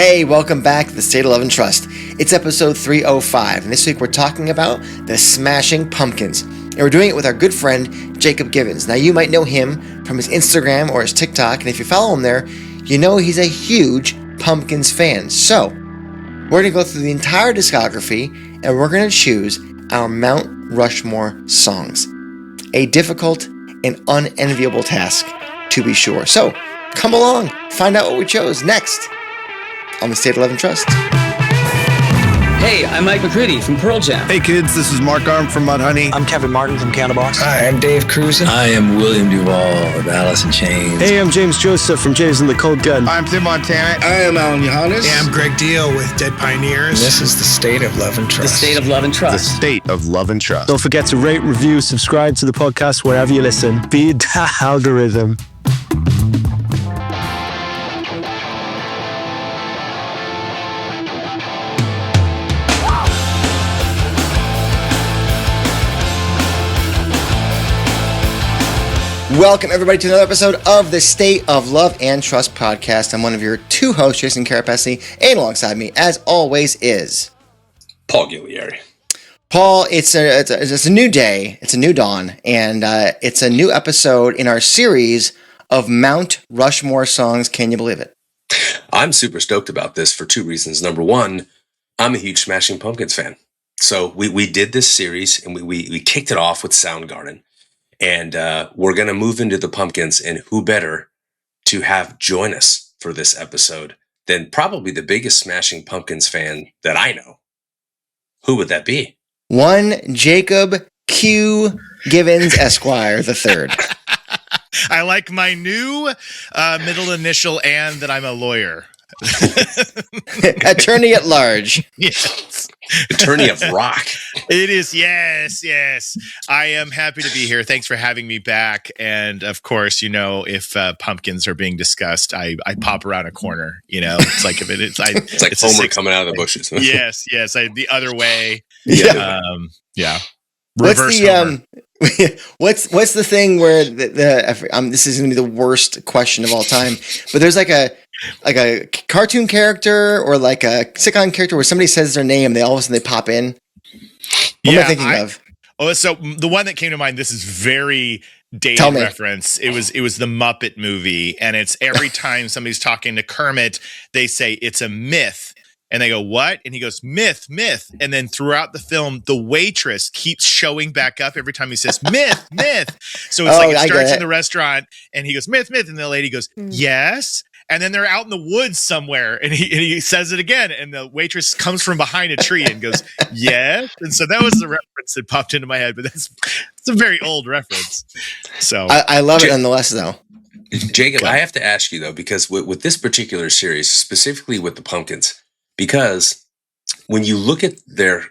Hey, welcome back to the State of Love and Trust. It's episode 305, and this week we're talking about the Smashing Pumpkins. And we're doing it with our good friend, Jacob Givens. Now, you might know him from his Instagram or his TikTok, and if you follow him there, you know he's a huge Pumpkins fan. So, we're going to go through the entire discography, and we're going to choose our Mount Rushmore songs. A difficult and unenviable task, to be sure. So, come along, find out what we chose next on the State of Love and Trust. Hey, I'm Mike McCready from Pearl Jam. Hey kids, this is Mark Arm from Mudhoney. I'm Kevin Martin from Candlebox. Hi, I'm Dave Cruzen. I am William Duvall of Alice in Chains. Hey, I'm James Joseph from James and the Cold Gun. I'm Tim Montana. I am Alan Johannes. Hey, I'm Greg Deal with Dead Pioneers. This is the State of Love and Trust. The State of Love and Trust. The State of Love and Trust. Don't forget to rate, review, subscribe to the podcast wherever you listen. Beat the algorithm. Welcome, everybody, to another episode of the State of Love and Trust podcast. I'm one of your two hosts, Jason Kerepesi, and alongside me, as always, is Paul Ghiglieri. Paul. It's a new day, it's a new dawn, and it's a new episode in our series of Mount Rushmore songs. Can you believe it? I'm super stoked about this for two reasons. Number one, I'm a huge Smashing Pumpkins fan. So we did this series, and we kicked it off with Soundgarden. And we're going to move into the Pumpkins, and who better to have join us for this episode than probably the biggest Smashing Pumpkins fan that I know. Who would that be? One Jacob Q. Givens, Esquire, the third. I like my new middle initial and that I'm a lawyer. Attorney at large. Yes. Attorney of Rock. It is, yes. I am happy to be here. Thanks for having me back. And of course, you know, if pumpkins are being discussed, I pop around a corner. You know, it's like if it's like Homer coming out of the bushes. Yes. The other way. Yeah. What's Reverse the what's the thing where this is going to be the worst question of all time, but there's like a cartoon character or like a sitcom character where somebody says their name, they all of a sudden they pop in. What am I thinking of? Oh, so the one that came to mind, this is very dated reference. It was the Muppet movie, and it's every time somebody's talking to Kermit, they say it's a myth. And they go, what? And he goes, myth. And then throughout the film, the waitress keeps showing back up every time he says myth. So it's it starts in the restaurant and he goes, myth. And the lady goes, yes. And then they're out in the woods somewhere and he says it again. And the waitress comes from behind a tree and goes, yes. And so that was the reference that popped into my head. But it's a very old reference. So I love it nonetheless, though. Jacob, I have to ask you, though, because with this particular series, specifically with the Pumpkins, because when you look at their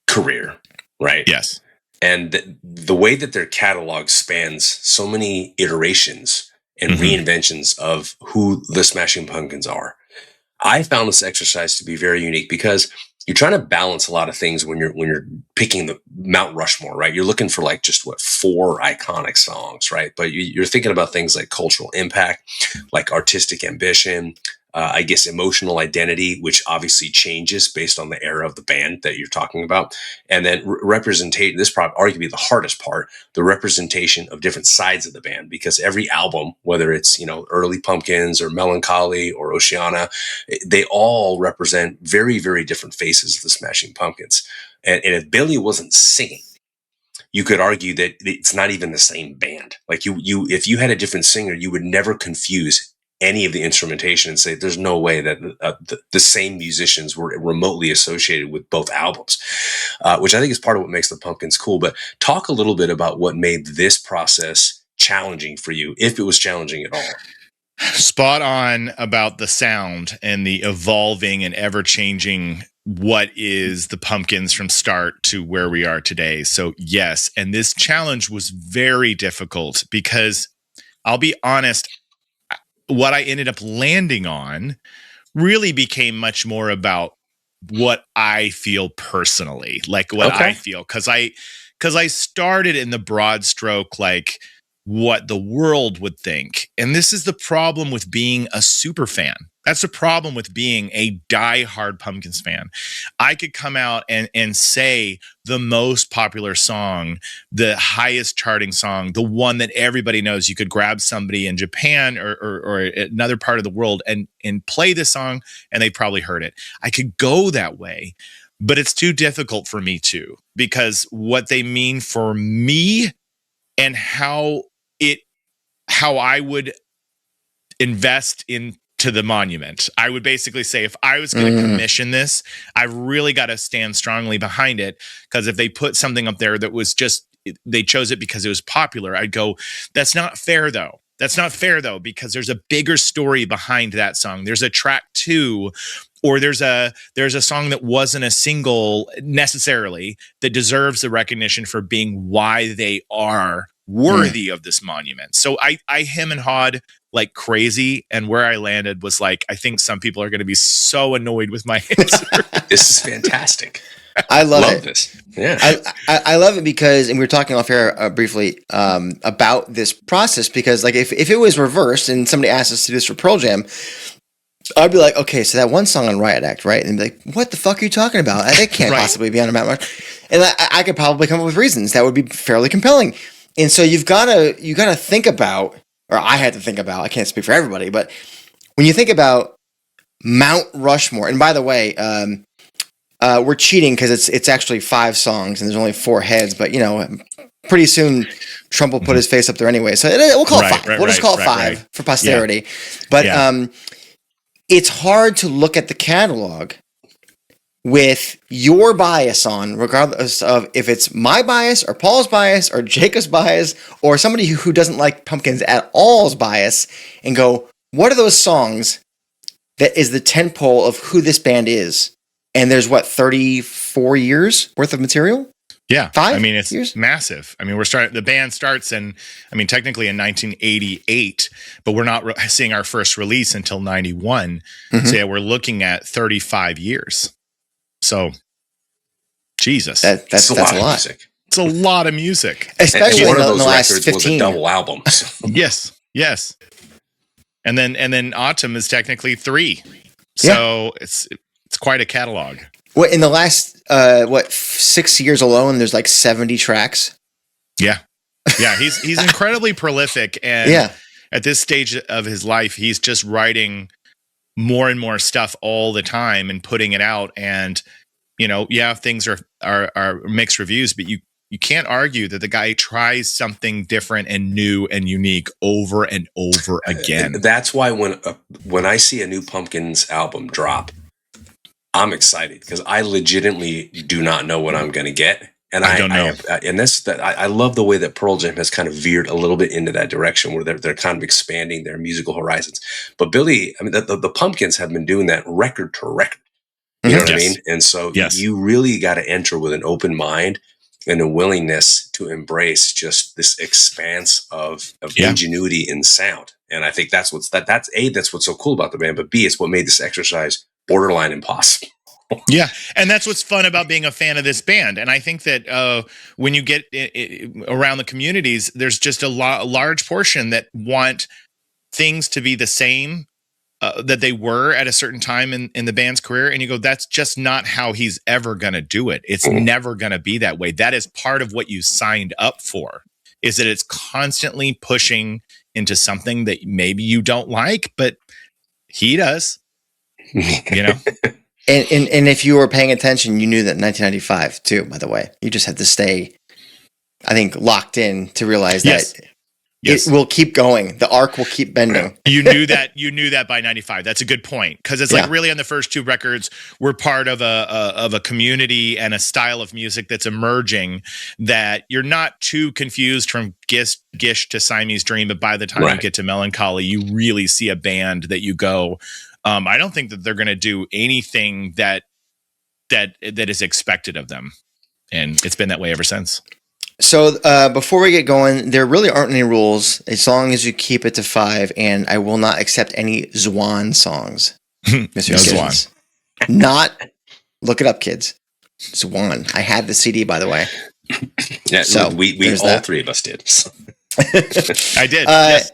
career, right? Yes. And the way that their catalog spans so many iterations and reinventions of who the Smashing Pumpkins are, I found this exercise to be very unique because you're trying to balance a lot of things when you're picking the Mount Rushmore, right? You're looking for like just four iconic songs, right? But you're thinking about things like cultural impact, like artistic ambition, I guess emotional identity, which obviously changes based on the era of the band that you're talking about. And then representation, this probably arguably the hardest part, the representation of different sides of the band, because every album, whether it's, early Pumpkins or Melancholy or Oceana, they all represent very, very different faces of the Smashing Pumpkins. And if Billy wasn't singing, you could argue that it's not even the same band. Like if you had a different singer, you would never confuse any of the instrumentation and say there's no way that the same musicians were remotely associated with both albums, which I think is part of what makes the Pumpkins cool. But talk a little bit about what made this process challenging for you, if it was challenging at all. Spot on about the sound and the evolving and ever-changing what is the Pumpkins from start to where we are today. So yes, and this challenge was very difficult because I'll be honest, what I ended up landing on really became much more about what I feel personally, like what I feel. Cause I started in the broad stroke, like what the world would think. And this is the problem with being a super fan. That's the problem with being a diehard Pumpkins fan. I could come out and say the most popular song, the highest charting song, the one that everybody knows. You could grab somebody in Japan or another part of the world and play this song, and they probably heard it. I could go that way, but it's too difficult for me too, because what they mean for me and how I would invest into the monument. I would basically say, if I was going to commission this, I really got to stand strongly behind it, because if they put something up there that was just, they chose it because it was popular, I'd go, that's not fair though. That's not fair though, because there's a bigger story behind that song. There's a track 2, or there's a song that wasn't a single necessarily that deserves the recognition for being why they are worthy of this monument. So I hem and hawed like crazy, and where I landed was like, I think some people are going to be so annoyed with my answer. This is fantastic. I love this. Yeah, I love it because, and we were talking off air briefly about this process, because like if it was reversed and somebody asked us to do this for Pearl Jam, I'd be like, okay, so that one song on Riot Act, right? And they'd be like, what the fuck are you talking about? That can't possibly be on a Mount March. And I could probably come up with reasons that would be fairly compelling. And so you gotta think about, or I had to think about, I can't speak for everybody, but when you think about Mount Rushmore, and by the way, we're cheating because it's actually 5 songs and there's only 4 heads, but you know, pretty soon Trump will put his face up there anyway. So we'll call it 5. We'll just call it 5 for posterity. Yeah. But it's hard to look at the catalog with your bias on, regardless of if it's my bias or Paul's bias or Jacob's bias or somebody who doesn't like Pumpkins at all's bias, and go, what are those songs that is the tentpole of who this band is? And there's 34 years worth of material? Yeah. 5 I mean, it's years? massive. I mean, the band starts technically in 1988, but we're not seeing our first release until 91. So yeah, we're looking at 35 years. So, Jesus, that's a lot. Music. It's a lot of music, especially one of in the those last records 15. was a double album. So. Yes, and then Autumn is technically 3, so it's quite a catalog. Well, in the last 6 years alone, there's like 70 tracks. Yeah, he's incredibly prolific, and at this stage of his life, he's just writing more and more stuff all the time and putting it out. And you know, things are mixed reviews, but you can't argue that the guy tries something different and new and unique over and over again. That's why when I see a new Pumpkins album drop, I'm excited, because I legitimately do not know what I'm going to get. And I don't know. I love the way that Pearl Jam has kind of veered a little bit into that direction, where they're kind of expanding their musical horizons. But Billy, I mean, the Pumpkins have been doing that record to record. You know what I mean? And so you really got to enter with an open mind and a willingness to embrace just this expanse of ingenuity in sound. And I think that's what's so cool about the band. But B, it's what made this exercise borderline impossible. Yeah, and that's what's fun about being a fan of this band. And I think that when you get around the communities, there's just a large portion that want things to be the same that they were at a certain time in the band's career. And you go, that's just not how he's ever going to do it. It's never going to be that way. That is part of what you signed up for, is that it's constantly pushing into something that maybe you don't like, but he does, you know? And if you were paying attention, you knew that in 1995 too, by the way. You just had to stay, I think, locked in to realize that it will keep going. The arc will keep bending. You knew that by 95. That's a good point. Because it's like really on the first 2 records, we're part of a community and a style of music that's emerging, that you're not too confused from Gish to Siamese Dream. But by the time you get to Melancholy, you really see a band that you go, I don't think that they're going to do anything that is expected of them. And it's been that way ever since. So before we get going, there really aren't any rules as long as you keep it to 5, and I will not accept any Zwan songs. Mr. Zwan. Not, look it up, kids. Zwan. I had the CD, by the way. Yeah, so we all 3 of us did. I did. Yes.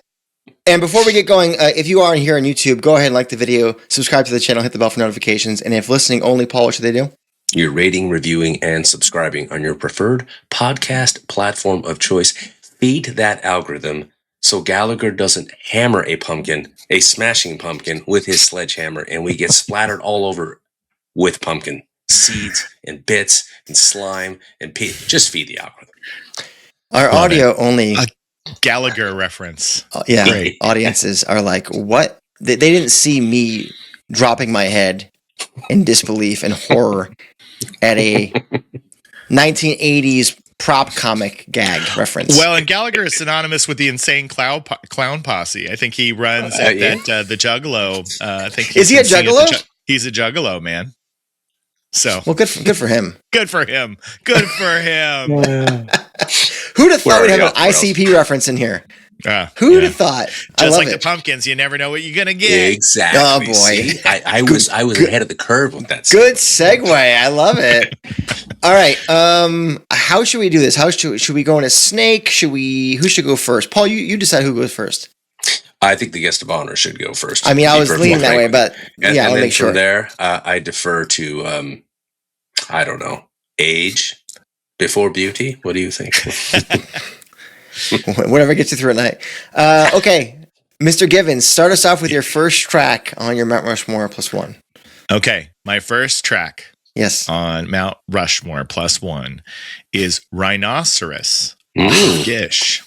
And before we get going, if you are here on YouTube, go ahead and like the video, subscribe to the channel, hit the bell for notifications. And if listening only, Paul, what should they do? You're rating, reviewing, and subscribing on your preferred podcast platform of choice. Feed that algorithm so Gallagher doesn't hammer a smashing pumpkin with his sledgehammer, and we get splattered all over with pumpkin seeds and bits and slime and pee. Just feed the algorithm. Our audio only Gallagher reference. Audiences are like, what? They didn't see me dropping my head in disbelief and horror at a 1980s prop comic gag reference. Well, and Gallagher is synonymous with the insane clown posse. I think he runs at the Juggalo. I think is he a Juggalo? He's a Juggalo, man. So well, good for him. Good for him. Good for him. Who'd have thought we'd have an ICP reference in here? Who'd have thought? Just like the pumpkins, you never know what you're gonna get. Exactly. Oh boy, see, I was ahead of the curve with that. Good segue. I love it. All right. How should we do this? How should we go in a snake? Who should go first? Paul, you decide who goes first. I think the guest of honor should go first. I mean, I was leaning that way, but I'll make sure. From there, I defer to I don't know, age before beauty. What do you think? Whatever gets you through at night. Okay, Mr. Givens, start us off with your first track on your Mount Rushmore +1. Okay, my first track. Yes. On Mount Rushmore +1 is Rhinoceros. Gish.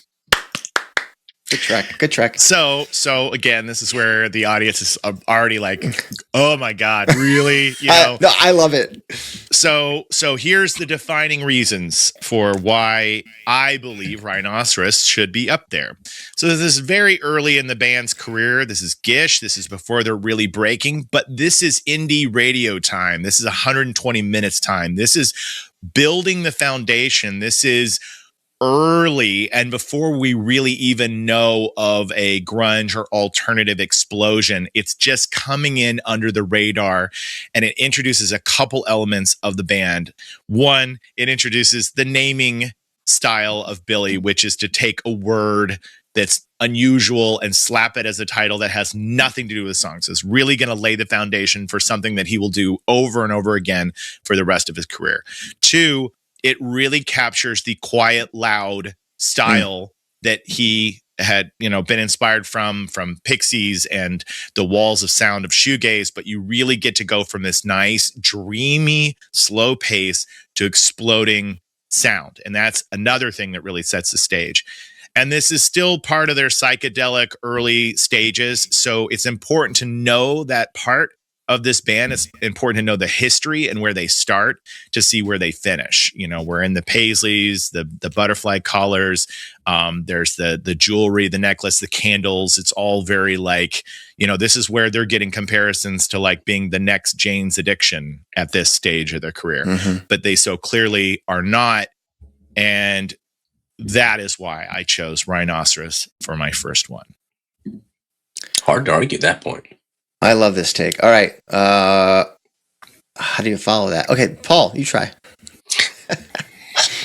Good track. So again, this is where the audience is already like, oh my God, really? You know? No, I love it. So here's the defining reasons for why I believe Rhinoceros should be up there. So this is very early in the band's career. This is Gish. This is before they're really breaking, but this is indie radio time. This is 120 minutes time. This is building the foundation. This is early and before we really even know of a grunge or alternative explosion. It's just coming in under the radar, and it introduces a couple elements of the band. One, it introduces the naming style of Billy, which is to take a word that's unusual and slap it as a title that has nothing to do with the song. So it's really going to lay the foundation for something that he will do over and over again for the rest of his career. Two, it really captures the quiet, loud style that he had, been inspired from Pixies and the walls of sound of shoegaze. But you really get to go from this nice, dreamy, slow pace to exploding sound. And that's another thing that really sets the stage. And this is still part of their psychedelic early stages. So it's important to know that part of this band. It's important to know the history and where they start to see where they finish. We're in the paisleys, the butterfly collars. There's the jewelry, the necklace, the candles. It's all very like, this is where they're getting comparisons to like being the next Jane's Addiction at this stage of their career. Mm-hmm. But they so clearly are not. And that is why I chose Rhinoceros for my first one. Hard to argue that point. I love this take. All right. How do you follow that? Okay, Paul, you try.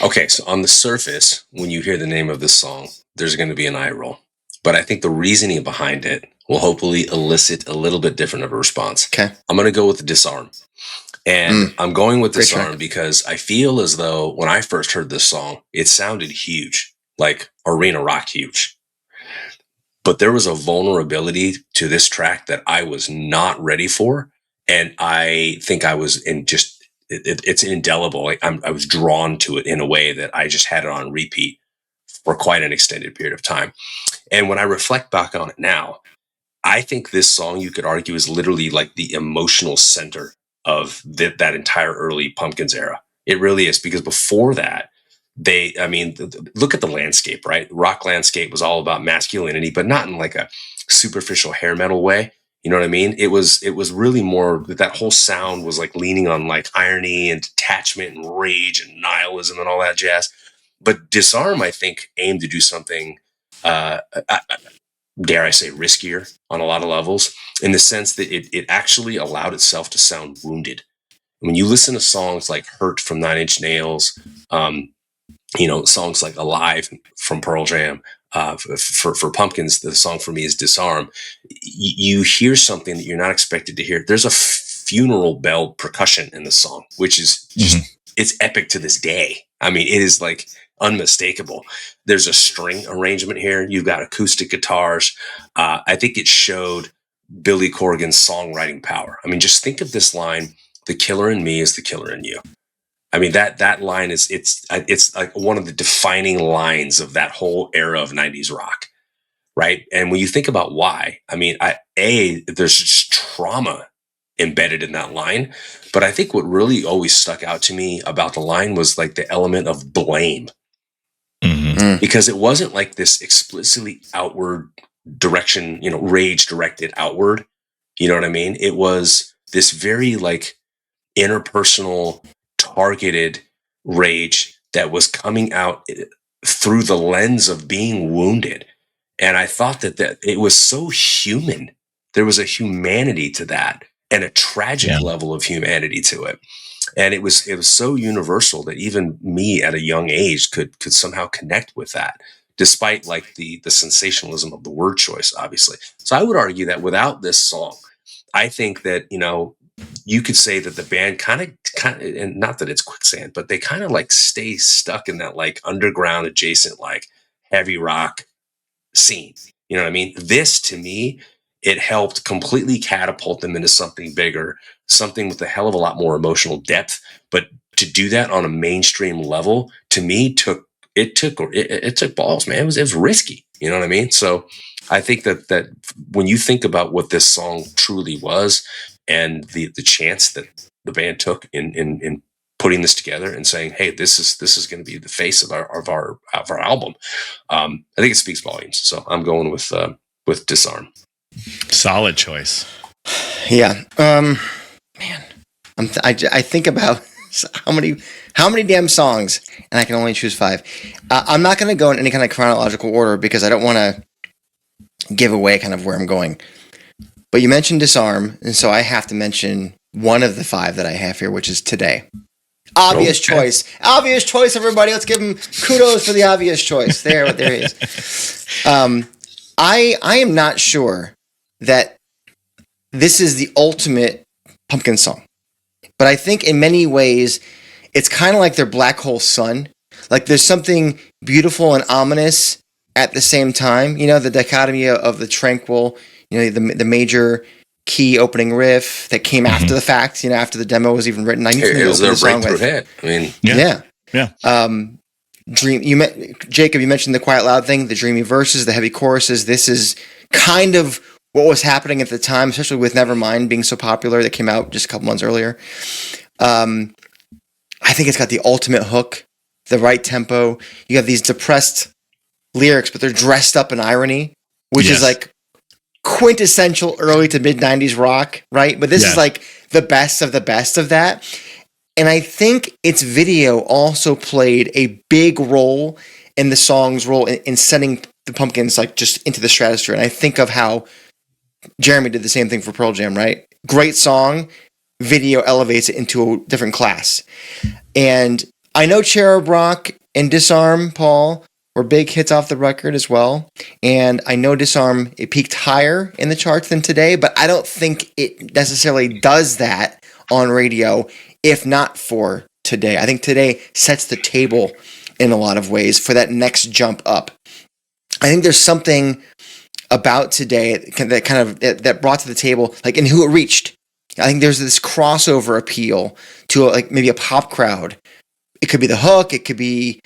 Okay, so on the surface, when you hear the name of this song, there's going to be an eye roll. But I think the reasoning behind it will hopefully elicit a little bit different of a response. Okay. I'm going to go with the Disarm. And I'm going with Disarm because I feel as though when I first heard this song, it sounded huge, like arena rock huge. But there was a vulnerability to this track that I was not ready for. And I think I was it's indelible. I was drawn to it in a way that I just had it on repeat for quite an extended period of time. And when I reflect back on it now, I think this song, you could argue, is literally like the emotional center of that entire early Pumpkins era. It really is, because before that, look at the landscape, right? Rock landscape was all about masculinity, but not in like a superficial hair metal way. You know what I mean? It was really more that whole sound was like leaning on like irony and detachment and rage and nihilism and all that jazz. But Disarm, I think, aimed to do something, dare I say, riskier on a lot of levels, in the sense that it actually allowed itself to sound wounded. When you listen to songs like Hurt from Nine Inch Nails, songs like Alive from Pearl Jam, for Pumpkins, the song for me is Disarm. You hear something that you're not expected to hear. There's a funeral bell percussion in the song, which is just, it's epic to this day. I mean, it is like unmistakable. There's a string arrangement here. You've got acoustic guitars. I think it showed Billy Corgan's songwriting power. I mean, just think of this line: "The killer in me is the killer in you." I mean, that line is, it's like one of the defining lines of that whole era of 90s rock, right? And when you think about why, I mean, there's just trauma embedded in that line. But I think what really always stuck out to me about the line was like the element of blame. Because it wasn't like this explicitly outward direction, rage directed outward. You know what I mean? It was this very like interpersonal, targeted rage that was coming out through the lens of being wounded. And I thought that it was so human. There was a humanity to that and a tragic level of humanity to it. And it was so universal that even me at a young age could somehow connect with that, despite like the sensationalism of the word choice, obviously. So I would argue that without this song, I think that, you could say that the band kind of, and not that it's quicksand, but they kind of like stay stuck in that like underground adjacent, like heavy rock scene. You know what I mean? This, to me, it helped completely catapult them into something bigger, something with a hell of a lot more emotional depth. But to do that on a mainstream level, to me, took balls, man. It was risky. You know what I mean? So I think that when you think about what this song truly was, and the chance that the band took in putting this together and saying, "Hey, this is going to be the face of our album," I think it speaks volumes. So I'm going with Disarm. Solid choice. Yeah, man. I think about how many damn songs, and I can only choose 5. I'm not going to go in any kind of chronological order because I don't want to give away kind of where I'm going. But you mentioned Disarm, and so I have to mention one of the 5 that I have here, which is Today. Obvious choice. Obvious choice, everybody. Let's give him kudos for the obvious choice. There he is. I am not sure that this is the ultimate Pumpkin song. But I think in many ways, it's kind of like their Black Hole Sun. Like there's something beautiful and ominous at the same time. The dichotomy of the tranquil, the major key opening riff that came after the fact, after the demo was even written. I need to it was their breakthrough with. hit. I mean, yeah. Dream. Jacob, you mentioned the quiet loud thing, the dreamy verses, the heavy choruses. This is kind of what was happening at the time, especially with Nevermind being so popular that came out just a couple months earlier. I think it's got the ultimate hook, the right tempo. You have these depressed lyrics, but they're dressed up in irony, which is like quintessential early to mid 90s rock, right? But this is like the best of that. And I think its video also played a big role in the song's role in sending the Pumpkins like just into the stratosphere. And I think of how Jeremy did the same thing for Pearl Jam, right? Great song, video elevates it into a different class. And I know Cherub Rock and Disarm, Paul, were big hits off the record as well. And I know Disarm, it peaked higher in the charts than Today, but I don't think it necessarily does that on radio, if not for Today. I think Today sets the table in a lot of ways for that next jump up. I think there's something about Today that kind of that brought to the table, like in who it reached. I think there's this crossover appeal to like maybe a pop crowd. It could be the hook. It could be,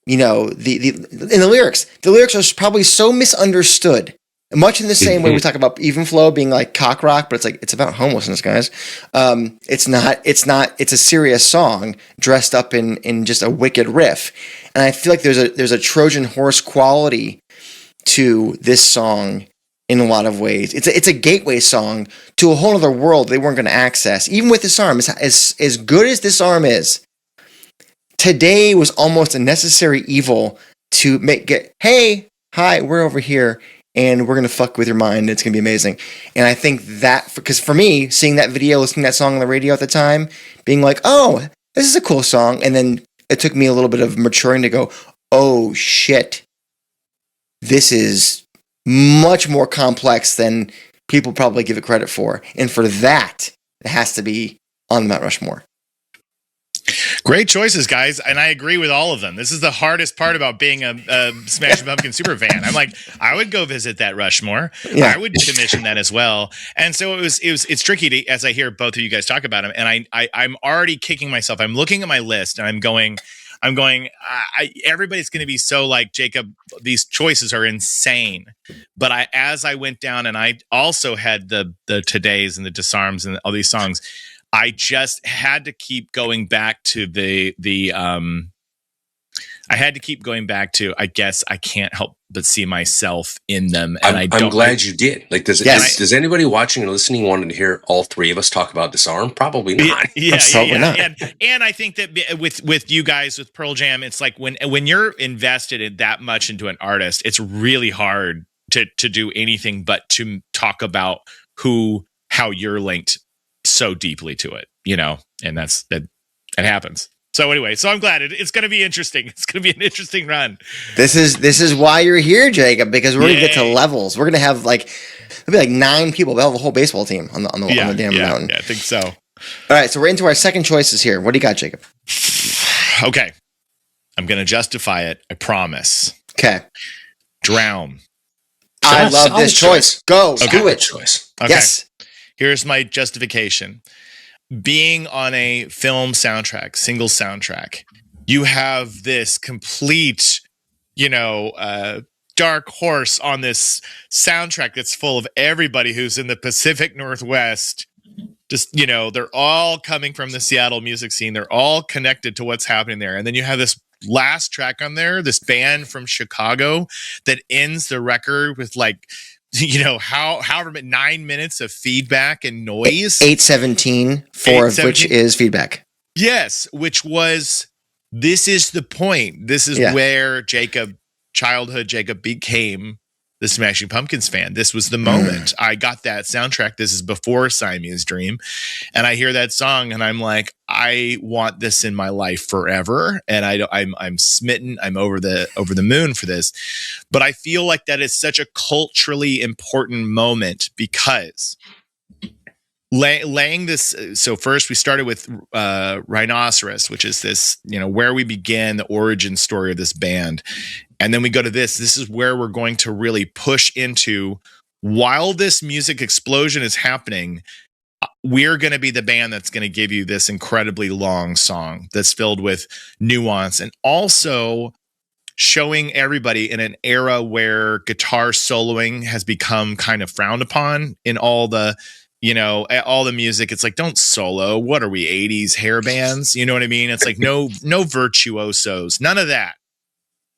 the in the lyrics. The lyrics are probably so misunderstood. Much in the same way we talk about Even Flow being like cock rock, but it's about homelessness, guys. It's not. It's a serious song dressed up in just a wicked riff, and I feel like there's a Trojan horse quality to this song in a lot of ways. It's a gateway song to a whole other world they weren't going to access. Even with Disarm, as good as Disarm is, Today was almost a necessary evil to hey, hi, we're over here, and we're going to fuck with your mind. It's going to be amazing. And I think that, because for me, seeing that video, listening to that song on the radio at the time, being like, oh, this is a cool song. And then it took me a little bit of maturing to go, oh, shit. this is much more complex than people probably give it credit for. And for that, it has to be on the Mount Rushmore. Great choices, guys. And I agree with all of them. This is the hardest part about being a Smashing Pumpkins super fan. I'm like, I would go visit that Rushmore. Yeah. I would commission that as well. And so it's tricky to, as I hear both of you guys talk about them, and I'm already kicking myself. I'm looking at my list and I'm going, everybody's going to be so like, Jacob, these choices are insane. But as I went down, and I also had the Todays and the Disarms and all these songs, I just had to keep going back to I had to keep going back to, I guess I can't help but see myself in them. And I'm glad you did. Like, does anybody watching or listening want to hear all three of us talk about Disarm? Probably not. Yeah. And I think that with you guys, with Pearl Jam, it's like when you're invested in that much into an artist, it's really hard to do anything but to talk about how you're linked so deeply to it, and that happens. So anyway, I'm glad it's going to be interesting. It's going to be an interesting run. This is why you're here, Jacob, because we're going to get to levels. We're going to have there'll be like 9 people. They'll have a whole baseball team on the damn mountain. Yeah, I think so. All right, so we're into our second choices here. What do you got, Jacob? Okay, I'm going to justify it. I promise. Okay. Drown. I love this choice. Go, do it. Choice. Okay. Yes. Here's my justification. Being on a film soundtrack, single soundtrack, you have this complete, dark horse on this soundtrack that's full of everybody who's in the Pacific Northwest. Just, they're all coming from the Seattle music scene. They're all connected to what's happening there. And then you have this last track on there, this band from Chicago that ends the record with however 9 minutes of feedback and noise. 8:17, 4 of which is feedback. Yes, this is the point. This is where childhood Jacob became the Smashing Pumpkins fan. This was the moment. I got that soundtrack. This is before Siamese Dream. And I hear that song and I'm like, I want this in my life forever. And I'm smitten. I'm over the moon for this. But I feel like that is such a culturally important moment because laying this. So first we started with Rhinoceros, which is this, where we began the origin story of this band. And then we go to this. This is where we're going to really push into, while this music explosion is happening, we're going to be the band that's going to give you this incredibly long song that's filled with nuance and also showing everybody in an era where guitar soloing has become kind of frowned upon in all the music. It's like, don't solo. What are we, 80s hair bands? You know what I mean? It's like no virtuosos, none of that.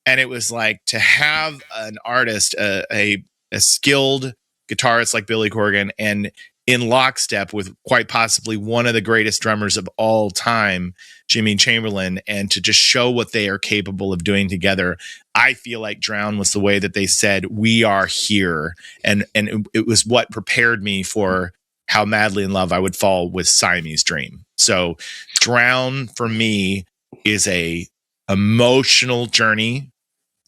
And it was like to have an artist, a skilled guitarist like Billy Corgan, and in lockstep with quite possibly one of the greatest drummers of all time, Jimmy Chamberlain, and to just show what they are capable of doing together. I feel like Drown was the way that they said, we are here. And it was what prepared me for how madly in love I would fall with Siamese Dream. So Drown for me is a emotional journey.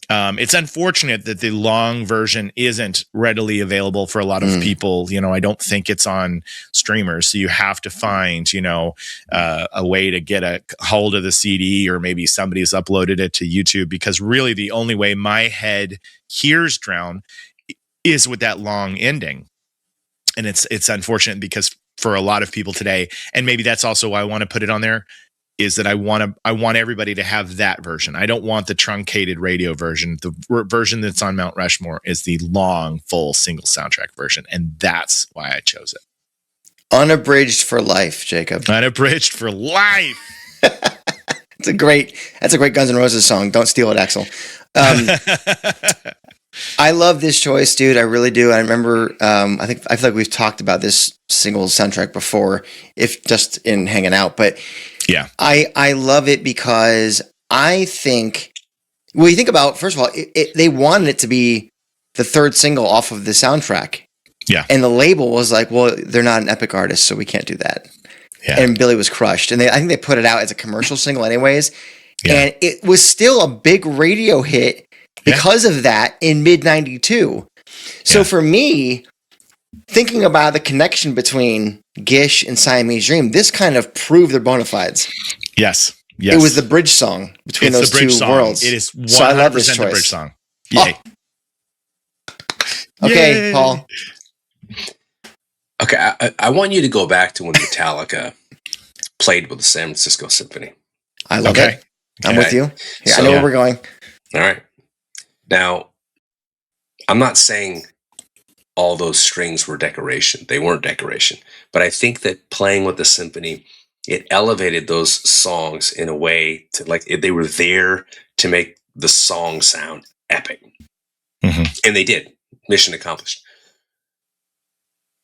It's unfortunate that the long version isn't readily available for a lot of people. I don't think it's on streamers. So you have to find, a way to get a hold of the CD, or maybe somebody's uploaded it to YouTube, because really the only way my head hears Drown is with that long ending. And it's unfortunate because for a lot of people today, and maybe that's also why I want to put it on there, is that I want everybody to have that version. I don't want the truncated radio version. The version that's on Mount Rushmore is the long, full single soundtrack version. And that's why I chose it. Unabridged for life, Jacob. Unabridged for life. That's a great Guns N' Roses song. Don't steal it, Axl. I love this choice, dude. I really do. I remember, I feel like we've talked about this single soundtrack before, if just in hanging out, but yeah, I love it because I think, well, you think about, first of all, they wanted it to be the third single off of the soundtrack. Yeah. And the label was like, well, they're not an epic artist, so we can't do that. Yeah. And Billy was crushed. And I think they put it out as a commercial single anyways. Yeah. And it was still a big radio hit because of that in mid 92. So for me, thinking about the connection between Gish and Siamese Dream, this kind of proved their bona fides. Yes. It was the bridge song between those two worlds. It is 100% so I love this the choice. bridge song. Yay. Okay, Yay. Paul. Okay, I want you to go back to when Metallica played with the San Francisco Symphony. I love it. I'm with you. Here, I know where we're going. All right. Now, I'm not saying all those strings were decoration. They weren't decoration. But I think that playing with the symphony, it elevated those songs in a way to like they were there to make the song sound epic. Mm-hmm. And they did. Mission accomplished.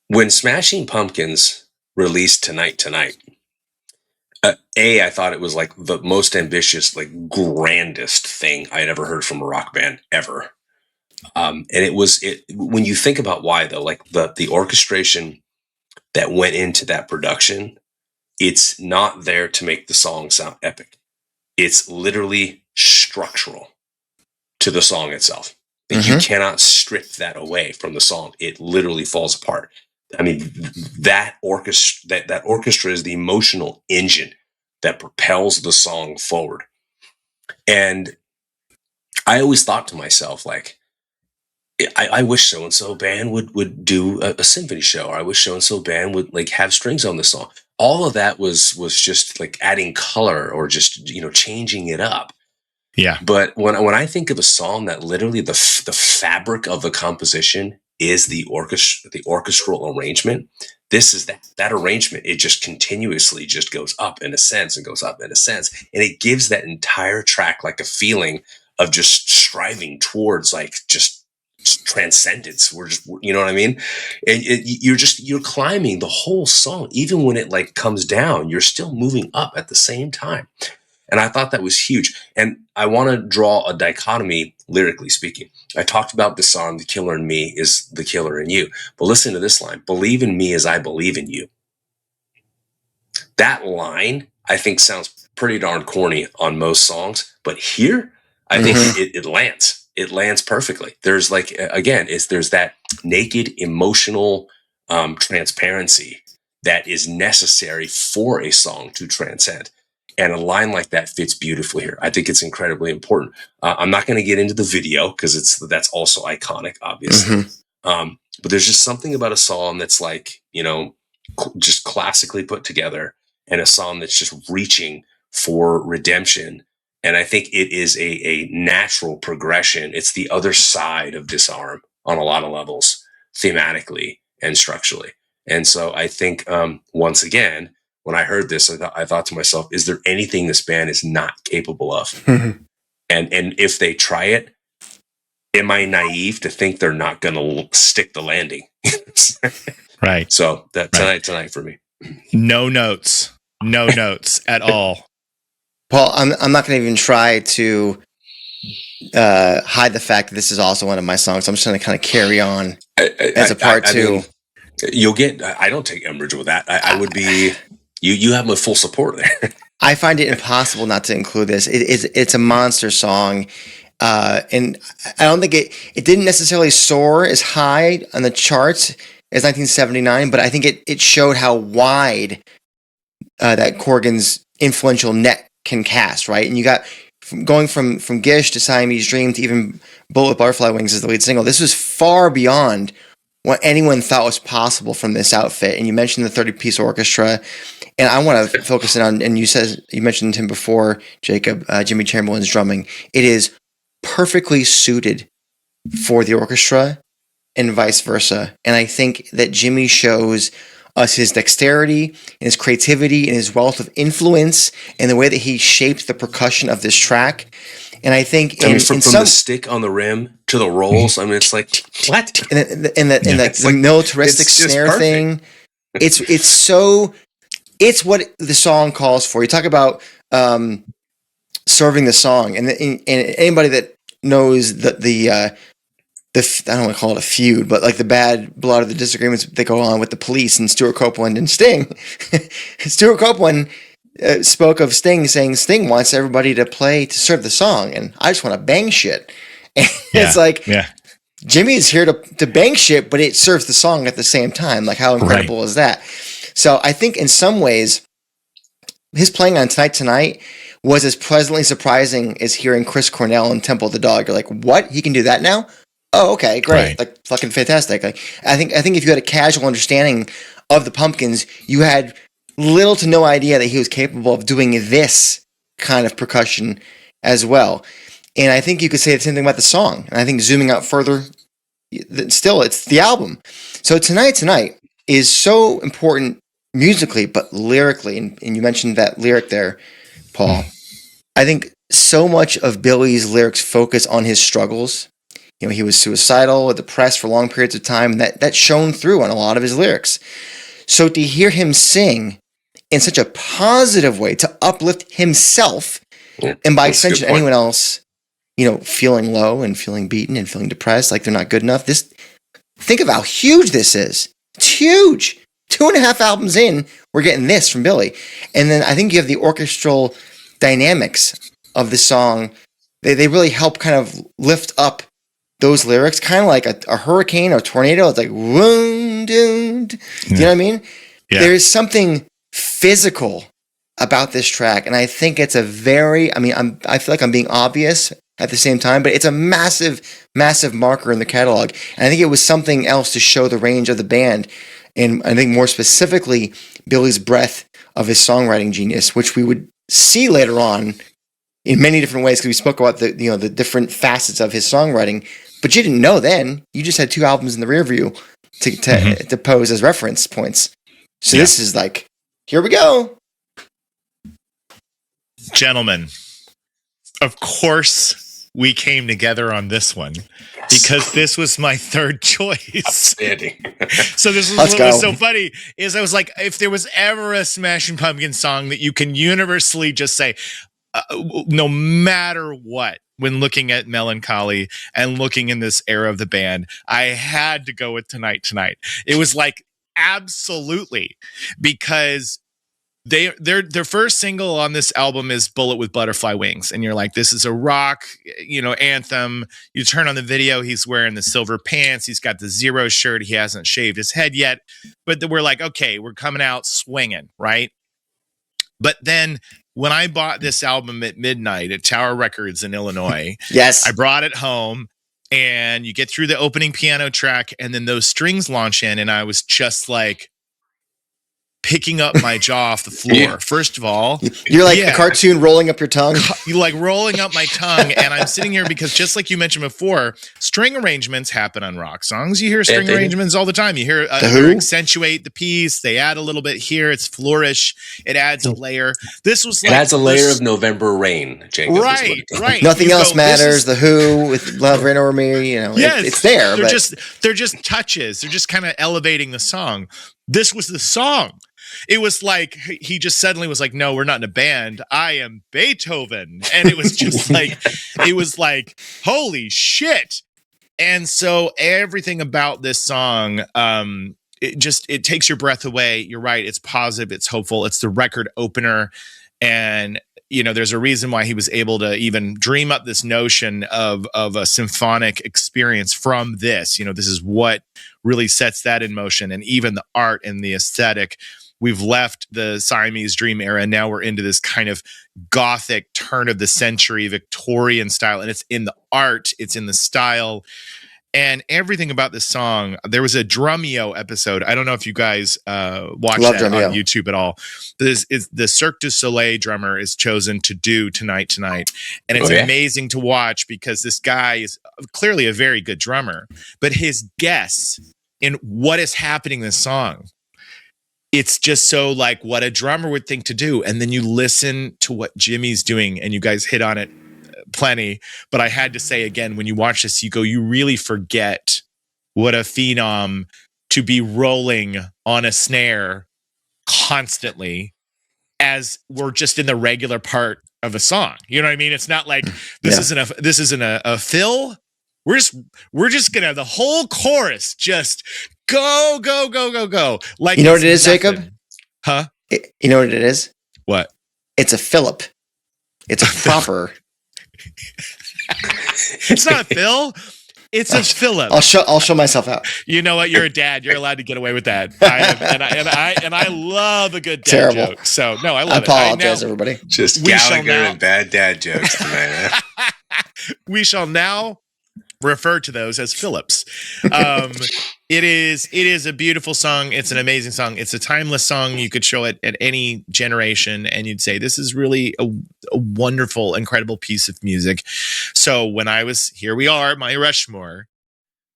When Smashing Pumpkins released Tonight, I thought it was like the most ambitious, like grandest thing I'd ever heard from a rock band ever. And it when you think about why though, like the orchestration that went into that production, it's not there to make the song sound epic. It's literally structural to the song itself. You cannot strip that away from the song. It literally falls apart. I mean, that orchestra is the emotional engine that propels the song forward. And I always thought to myself, like, I wish so-and-so band would do a symphony show, or I wish so-and-so band would like have strings on the song. All of that was just like adding color or just, changing it up. Yeah. But when I think of a song that literally the fabric of the composition is the orchestral arrangement, this is that arrangement. It just continuously just goes up in a sense and goes up in a sense. And it gives that entire track like a feeling of just striving towards like just transcendence. We're just, you know what I mean? And you're climbing the whole song. Even when it like comes down, you're still moving up at the same time. And I thought that was huge. And I want to draw a dichotomy, lyrically speaking. I talked about the song, The Killer in Me is the Killer in You. But listen to this line, believe in me as I believe in you. That line, I think, sounds pretty darn corny on most songs. But here, I think it lands. It lands perfectly. There's like, again, there's that naked emotional transparency that is necessary for a song to transcend. And a line like that fits beautifully here. I think it's incredibly important. I'm not going to get into the video because that's also iconic, obviously. But there's just something about a song that's like, just classically put together, and a song that's just reaching for redemption. And I think it is a natural progression. It's the other side of Disarm on a lot of levels, thematically and structurally. And so I think, once again, when I heard this, I thought to myself, is there anything this band is not capable of? And if they try it, am I naive to think they're not going to stick the landing? Right. So tonight for me. No notes at all. Paul, I'm not going to even try to hide the fact that this is also one of my songs. I'm just going to kind of carry on as a part two. You'll get. I don't take umbrage with that. I would be. You have my full support there. I find it impossible not to include this. It's a monster song, and I don't think it didn't necessarily soar as high on the charts as 1979, but I think it showed how wide that Corgan's influential net can cast, right? And you got going from Gish to Siamese Dream to even Bullet with Butterfly Wings as the lead single. This was far beyond what anyone thought was possible from this outfit. And you mentioned the 30-piece orchestra, and I want to focus in on, and you mentioned him before, Jacob, Jimmy Chamberlain's drumming. It is perfectly suited for the orchestra and vice versa. And I think that Jimmy shows us his dexterity and his creativity and his wealth of influence and the way that he shaped the percussion of this track. And I think from the stick on the rim to the rolls, I mean, it's like, what? And the militaristic snare thing. It's what the song calls for. You talk about serving the song, and anybody that knows the I don't want to call it a feud, but like the bad blood of the disagreements that go on with the Police and Stuart Copeland and Sting. Stuart Copeland spoke of Sting saying Sting wants everybody to play to serve the song, and I just want to bang shit. And it's like, Jimmy is here to bang shit, but it serves the song at the same time. Like, how incredible is that? So I think in some ways, his playing on Tonight was as pleasantly surprising as hearing Chris Cornell and Temple of the Dog. You're like, what? He can do that now? Oh, okay, great. Right. Like, fucking fantastic. Like, I think if you had a casual understanding of the Pumpkins, you had little to no idea that he was capable of doing this kind of percussion as well. And I think you could say the same thing about the song. And I think zooming out further, still, it's the album. So Tonight is so important musically, but lyrically, and you mentioned that lyric there, Paul. I think so much of Billy's lyrics focus on his struggles. You know, he was suicidal, depressed for long periods of time, and that shone through on a lot of his lyrics. So to hear him sing in such a positive way, to uplift himself, and by extension anyone else, you know, feeling low and feeling beaten and feeling depressed, like they're not good enough. Think of how huge this is. It's huge. 2.5 albums in, we're getting this from Billy. And then I think you have the orchestral dynamics of the song. They really help kind of lift up those lyrics, kind of like a hurricane or a tornado. It's like, wound, do you know what I mean? Yeah. There is something physical about this track. And I think it's I feel like I'm being obvious at the same time, but it's a massive, massive marker in the catalog. And I think it was something else to show the range of the band. And I think more specifically, Billy's breadth of his songwriting genius, which we would see later on in many different ways, because we spoke about the different facets of his songwriting. But you didn't know then. You just had 2 albums in the rear view to pose as reference points. So this is like, here we go. Gentlemen, of course we came together on this one, because this was my third choice. Outstanding. So this is what was so funny, is I was like, if there was ever a Smashing Pumpkins song that you can universally just say, no matter what, when looking at Melancholy and looking in this era of the band, I had to go with Tonight. It was like, absolutely, because their first single on this album is Bullet with Butterfly Wings. And you're like, this is a rock, anthem. You turn on the video, he's wearing the silver pants. He's got the Zero shirt. He hasn't shaved his head yet. But we're like, okay, we're coming out swinging, right? But then when I bought this album at midnight at Tower Records in Illinois, yes, I brought it home, and you get through the opening piano track, and then those strings launch in, and I was just like, picking up my jaw off the floor. First of all, you're like a cartoon rolling up your tongue. You like rolling up my tongue, and I'm sitting here because, just like you mentioned before, string arrangements happen on rock songs. You hear string arrangements all the time. You hear they accentuate the piece. They add a little bit here. It's flourish. It adds a layer. This was like, it adds a layer of November rain, Jacob. Right. Nothing else matters. The Who with Love Rain Over Me. It's there. They're just touches. They're just kind of elevating the song. This was the song. It was like he just suddenly was like, no, we're not in a band. I am Beethoven. And it was just like, holy shit. And so everything about this song, it takes your breath away. You're right. It's positive. It's hopeful. It's the record opener. And, there's a reason why he was able to even dream up this notion of a symphonic experience from this. This is what really sets that in motion. And even the art and the aesthetic. We've left the Siamese Dream era. Now we're into this kind of gothic turn of the century Victorian style. And it's in the art, it's in the style, and everything about this song. There was a Drumeo episode. I don't know if you guys watch that Drumeo on YouTube at all. This is the Cirque du Soleil drummer is chosen to do Tonight. And it's amazing to watch, because this guy is clearly a very good drummer, but his guess in what is happening in this song, it's just so like what a drummer would think to do. And then you listen to what Jimmy's doing, and you guys hit on it plenty. But I had to say again, when you watch this, you really forget what a phenom to be rolling on a snare constantly as we're just in the regular part of a song. You know what I mean? It's not like this isn't a fill. We're just gonna the whole chorus just go. Like, you know what it is, nothing. Jacob? Huh? You know what it is? What? It's a Phillip. It's a proper It's not Phil. It's a Philip. I'll show myself out. You know what? You're a dad. You're allowed to get away with that. I love a good dad joke. So no, I love it. I apologize, everybody. Just Gallagher and bad dad jokes tonight. Huh? We shall now refer to those as Phillips. It is a beautiful song. It's an amazing song. It's a timeless song. You could show it at any generation and you'd say, this is really a wonderful, incredible piece of music. So when here we are, my Rushmore,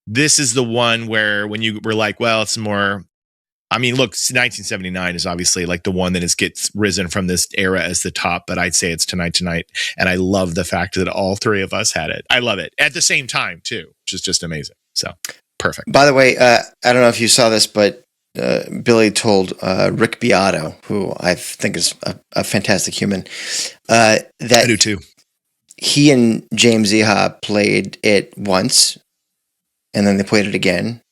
this is the one where when you were like, well, it's more, I mean, look, 1979 is obviously like the one that gets risen from this era as the top, but I'd say it's Tonight. And I love the fact that all three of us had it. I love it at the same time too, which is just amazing. So perfect. By the way, I don't know if you saw this, but Billy told Rick Beato, who I think is a fantastic human, that I do too. He and James Iha played it once, and then they played it again.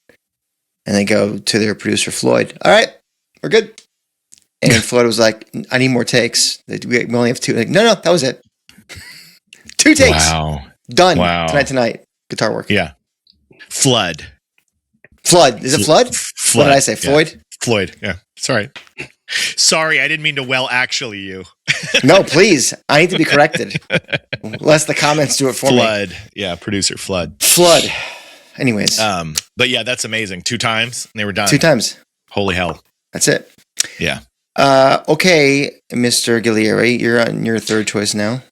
And they go to their producer, Floyd. All right, we're good. And Floyd was like, I need more takes. We only have 2. Like, no, that was it. 2 takes. Wow. Done. Wow. Tonight. Guitar work. Yeah. Flood. Is it Flood? Flood. What did I say? Floyd? Yeah. Floyd. Yeah. Sorry. Sorry, I didn't mean to actually you. No, please. I need to be corrected. Lest the comments do it for me. Flood. Yeah, producer Flood. Anyways. But yeah, that's amazing. 2 times and they were done. 2 times. Holy hell. That's it. Yeah. Okay, Mr. Ghiglieri, you're on your third choice now.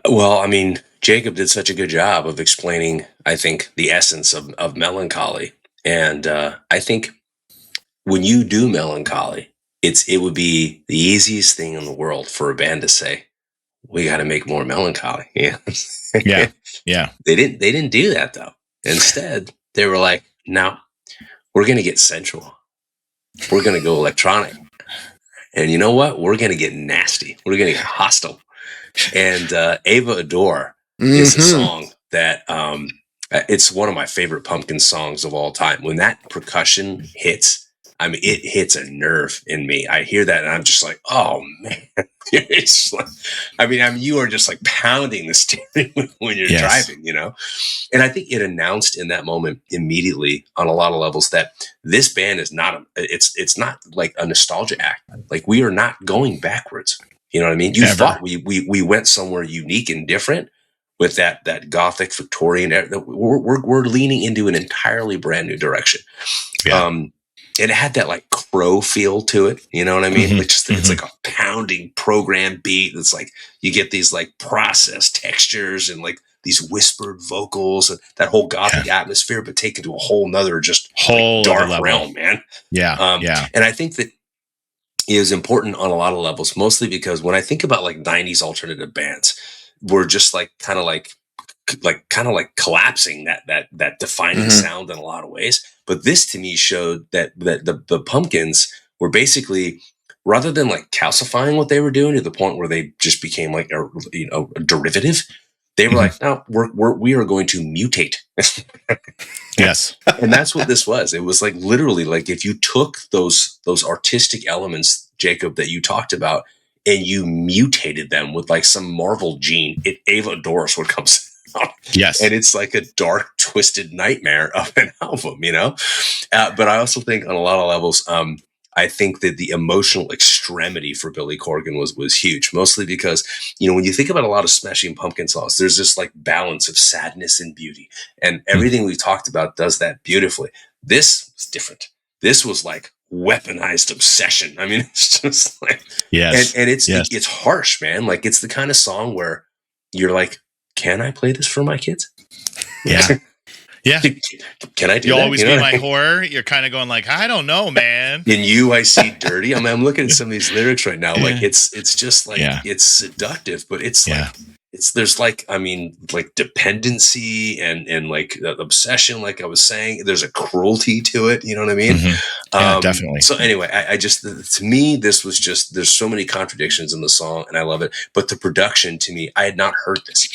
Well, I mean, Jacob did such a good job of explaining, I think, the essence of melancholy. And I think when you do melancholy, it would be the easiest thing in the world for a band to say, we got to make more melancholy. Yeah. Yeah. They didn't do that though. Instead, they were like, no, we're going to get sensual. We're going to go electronic. And you know what? We're going to get nasty. We're going to get hostile. And Ava Adore is a song that it's one of my favorite Pumpkin songs of all time. When that percussion hits, I mean, it hits a nerve in me. I hear that and I'm just like, oh man. It's like, I mean, you are just like pounding the steering wheel when you're driving, you know? And I think it announced in that moment immediately on a lot of levels that this band is it's not like a nostalgia act. Like we are not going backwards. You know what I mean? You thought we went somewhere unique and different with that Gothic Victorian. We're leaning into an entirely brand new direction. Yeah. It had that like Crow feel to it. You know what I mean? Mm-hmm. It's like a pounding program beat. It's like you get these like processed textures and like these whispered vocals and that whole Gothic atmosphere, but taken to a whole nother dark realm, man. Yeah. And I think that it is important on a lot of levels, mostly because when I think about like 90s alternative bands, we're just like kind of like collapsing that defining sound in a lot of ways. But this to me showed that the Pumpkins were basically, rather than like calcifying what they were doing to the point where they just became like a derivative, they were like, no, we are going to mutate. Yes. And that's what this was. It was like literally like if you took those artistic elements, Jacob, that you talked about, and you mutated them with like some Marvel gene, Ava Adore would come out. Yes. And it's like a dark, twisted nightmare of an album, you know? But I also think on a lot of levels, I think that the emotional extremity for Billy Corgan was huge, mostly because, you know, when you think about a lot of Smashing Pumpkin songs, there's this like balance of sadness and beauty. And everything we've talked about does that beautifully. This was different. This was like weaponized obsession. I mean, it's just like, and it's harsh, man. Like it's the kind of song where you're like, can I play this for my kids? Yeah. Yeah. Can I do You'll that? always be my whore. You're kind of going like, I don't know, man. In you, I see dirty. I mean, I'm looking at some of these lyrics right now. Like it's just like, it's seductive, but it's like, there's like, I mean, like dependency and like obsession, like I was saying, there's a cruelty to it. You know what I mean? Mm-hmm. Yeah, definitely. So anyway, I just, to me, this was just, there's so many contradictions in the song and I love it. But the production to me, I had not heard this.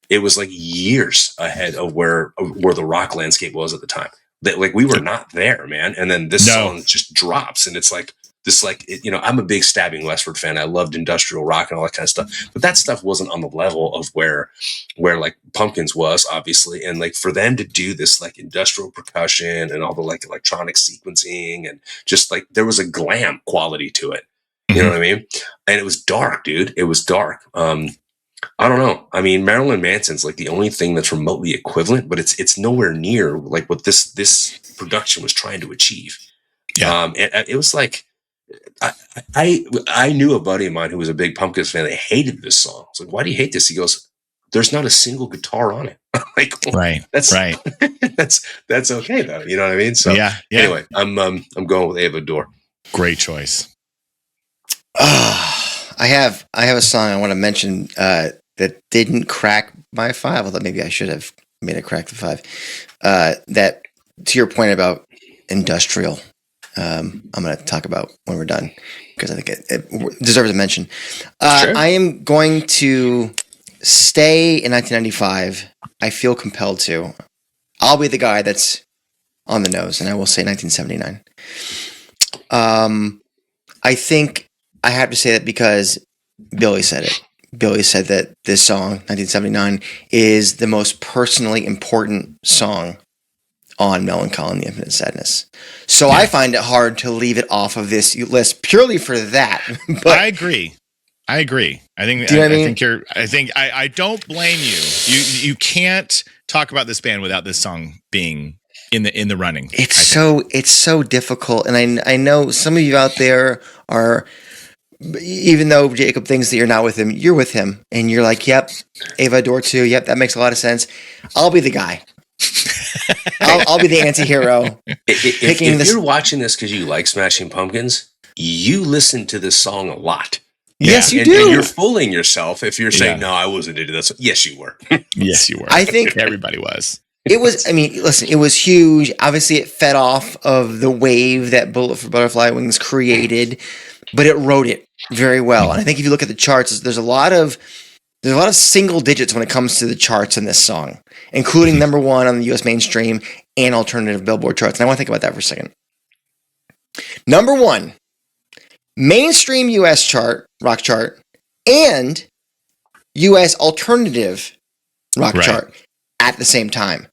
It was like years ahead of where the rock landscape was at the time. That like we were not there, man. And then this song just drops and it's like, this like, I'm a big Stabbing Westward fan. I loved industrial rock and all that kind of stuff, but that stuff wasn't on the level of where like Pumpkins was, obviously. And like for them to do this like industrial percussion and all the like electronic sequencing and just like there was a glam quality to it. You know what I mean? And it was dark, dude. It was dark. I don't know. I mean, Marilyn Manson's like the only thing that's remotely equivalent, but it's nowhere near like what this production was trying to achieve. Yeah. And it was like, I knew a buddy of mine who was a big Pumpkins fan. They hated this song. I was like, why do you hate this? He goes, there's not a single guitar on it. Like, right. That's right. that's okay though. You know what I mean? So anyway, I'm going with Ava Dor. Great choice. I have a song I want to mention that didn't crack my 5, although maybe I should have made it crack the 5. That, to your point about industrial, I'm going to talk about when we're done because I think it deserves a mention. Sure. I am going to stay in 1995. I feel compelled to. I'll be the guy that's on the nose, and I will say 1979. I think I have to say that because Billy said it. Billy said that this song, 1979, is the most personally important song on Melancholy and the Infinite Sadness. So I find it hard to leave it off of this list purely for that. But I agree. I think I don't blame you. You can't talk about this band without this song being in the running. It's so difficult, and I know some of you out there are. Even though Jacob thinks that you're not with him, you're with him, and you're like, "Yep, Ava Dor too. Yep, that makes a lot of sense." I'll be the guy. I'll be the anti-hero. If you're watching this because you like Smashing Pumpkins, you listen to this song a lot. Yes, you do. And you're fooling yourself if you're saying, "No, I wasn't into this." Yes, you were. Yes, you were. I think everybody was. It was. I mean, listen. It was huge. Obviously, it fed off of the wave that Bullet for Butterfly Wings created, but it rode it very well. And I think if you look at the charts, there's a lot of single digits when it comes to the charts in this song, including number 1 on the U.S. mainstream and alternative Billboard charts. And I want to think about that for a second. Number 1, mainstream U.S. chart, rock chart, and U.S. alternative rock chart at the same time.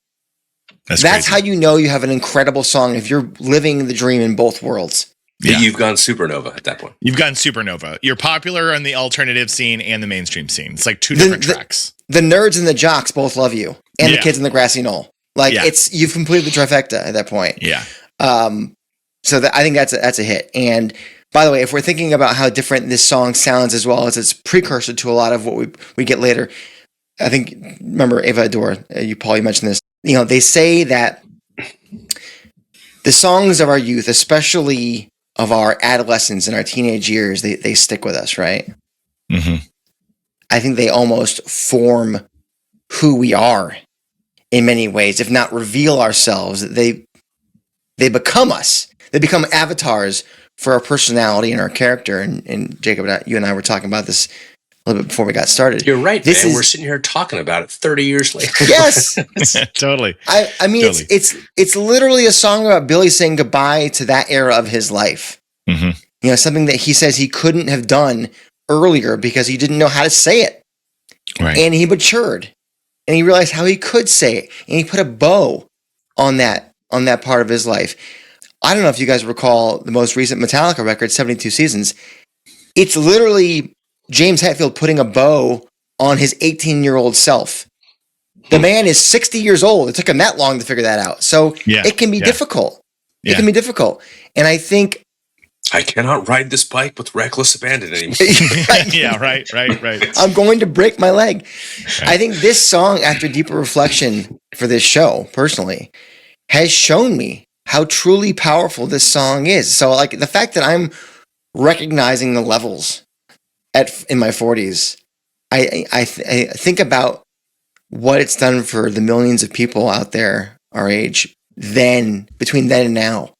That's how you know you have an incredible song if you're living the dream in both worlds. Yeah. You've gone supernova at that point. You've gone supernova. You're popular on the alternative scene and the mainstream scene. It's like 2 different tracks. The nerds and the jocks both love you, and the kids in the grassy knoll. Like you've completed the trifecta at that point. Yeah. So I think that's a hit. And by the way, if we're thinking about how different this song sounds as well as its precursor to a lot of what we get later, I think remember Ava Dor. You mentioned this. You know, they say that the songs of our youth, especially of our adolescence and our teenage years, they stick with us, right? Mm-hmm. I think they almost form who we are in many ways, if not reveal ourselves. They become us. They become avatars for our personality and our character. And Jacob, you and I were talking about this a little bit before we got started. You're right, man. We're sitting here talking about it 30 years later. Yes. Totally. I mean, totally. It's literally a song about Billy saying goodbye to that era of his life. Mm-hmm. You know, something that he says he couldn't have done earlier because he didn't know how to say it. Right. And he matured. And he realized how he could say it. And he put a bow on that part of his life. I don't know if you guys recall the most recent Metallica record, 72 Seasons. It's literally James Hetfield putting a bow on his 18-year-old self. The man is 60 years old. It took him that long to figure that out. So it can be difficult. It can be difficult. And I think I cannot ride this bike with reckless abandon anymore. Yeah, right. I'm going to break my leg. Right. I think this song, after deeper reflection for this show, personally, has shown me how truly powerful this song is. So, like, the fact that I'm recognizing the levels in my 40s, I think about what it's done for the millions of people out there our age between then and now.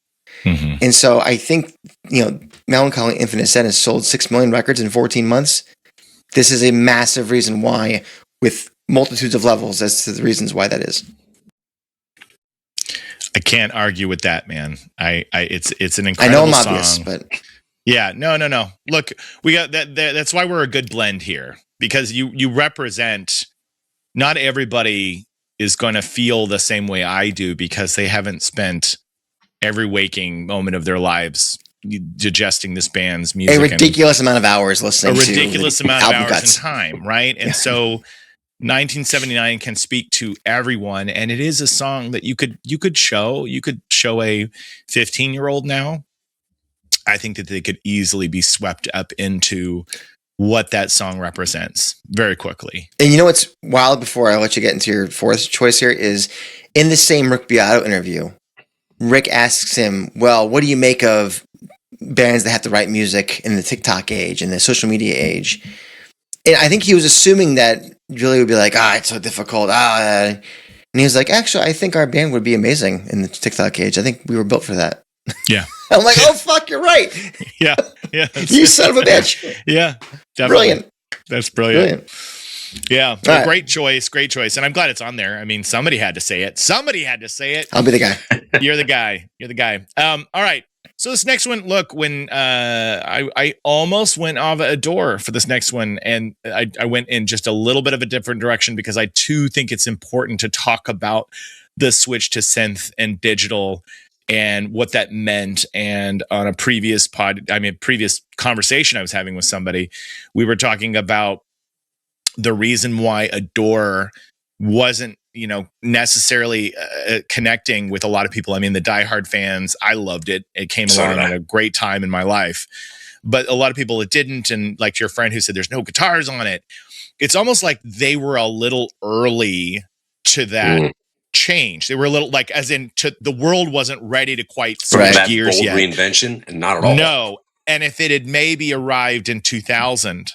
Mm-hmm. And so I think, you know, Melancholy Infinite Sadness sold 6 million records in 14 months. This is a massive reason why, with multitudes of levels as to the reasons why that is. I can't argue with that, man. It's an incredible song. I know I'm obvious, but Yeah, no. Look, we got that. That's why we're a good blend here, because you represent. Not everybody is going to feel the same way I do because they haven't spent every waking moment of their lives digesting this band's music. A ridiculous amount of hours listening to a ridiculous amount of hours cuts. in time, right? And so 1979 can speak to everyone, and it is a song that you could show a 15-year-old now. I think that they could easily be swept up into what that song represents very quickly. And you know what's wild, before I let you get into your fourth choice here, is in the same Rick Beato interview, Rick asks him, well, what do you make of bands that have to write music in the TikTok age and the social media age? And I think he was assuming that Julie would be like, it's so difficult. And he was like, actually, I think our band would be amazing in the TikTok age. I think we were built for that. Yeah. I'm like, oh, fuck, you're right. Yeah. You son of a bitch. Yeah, definitely. Brilliant. That's brilliant. Yeah, right. Great choice. And I'm glad it's on there. I mean, somebody had to say it. I'll be the guy. You're the guy. All right. So this next one, look, when I almost went Adore for this next one, and I went in just a little bit of a different direction because I too think it's important to talk about the switch to synth and digital and what that meant. And on a previous conversation I was having with somebody, we were talking about the reason why Adore wasn't, necessarily connecting with a lot of people. I mean, the diehard fans, I loved it. It came along at a great time in my life, but a lot of people it didn't. And like your friend who said there's no guitars on it, it's almost like they were a little early to that change. They were a little the world wasn't ready to quite switch gears yet. Reinvention, and not at all. No. And if it had maybe arrived in 2000,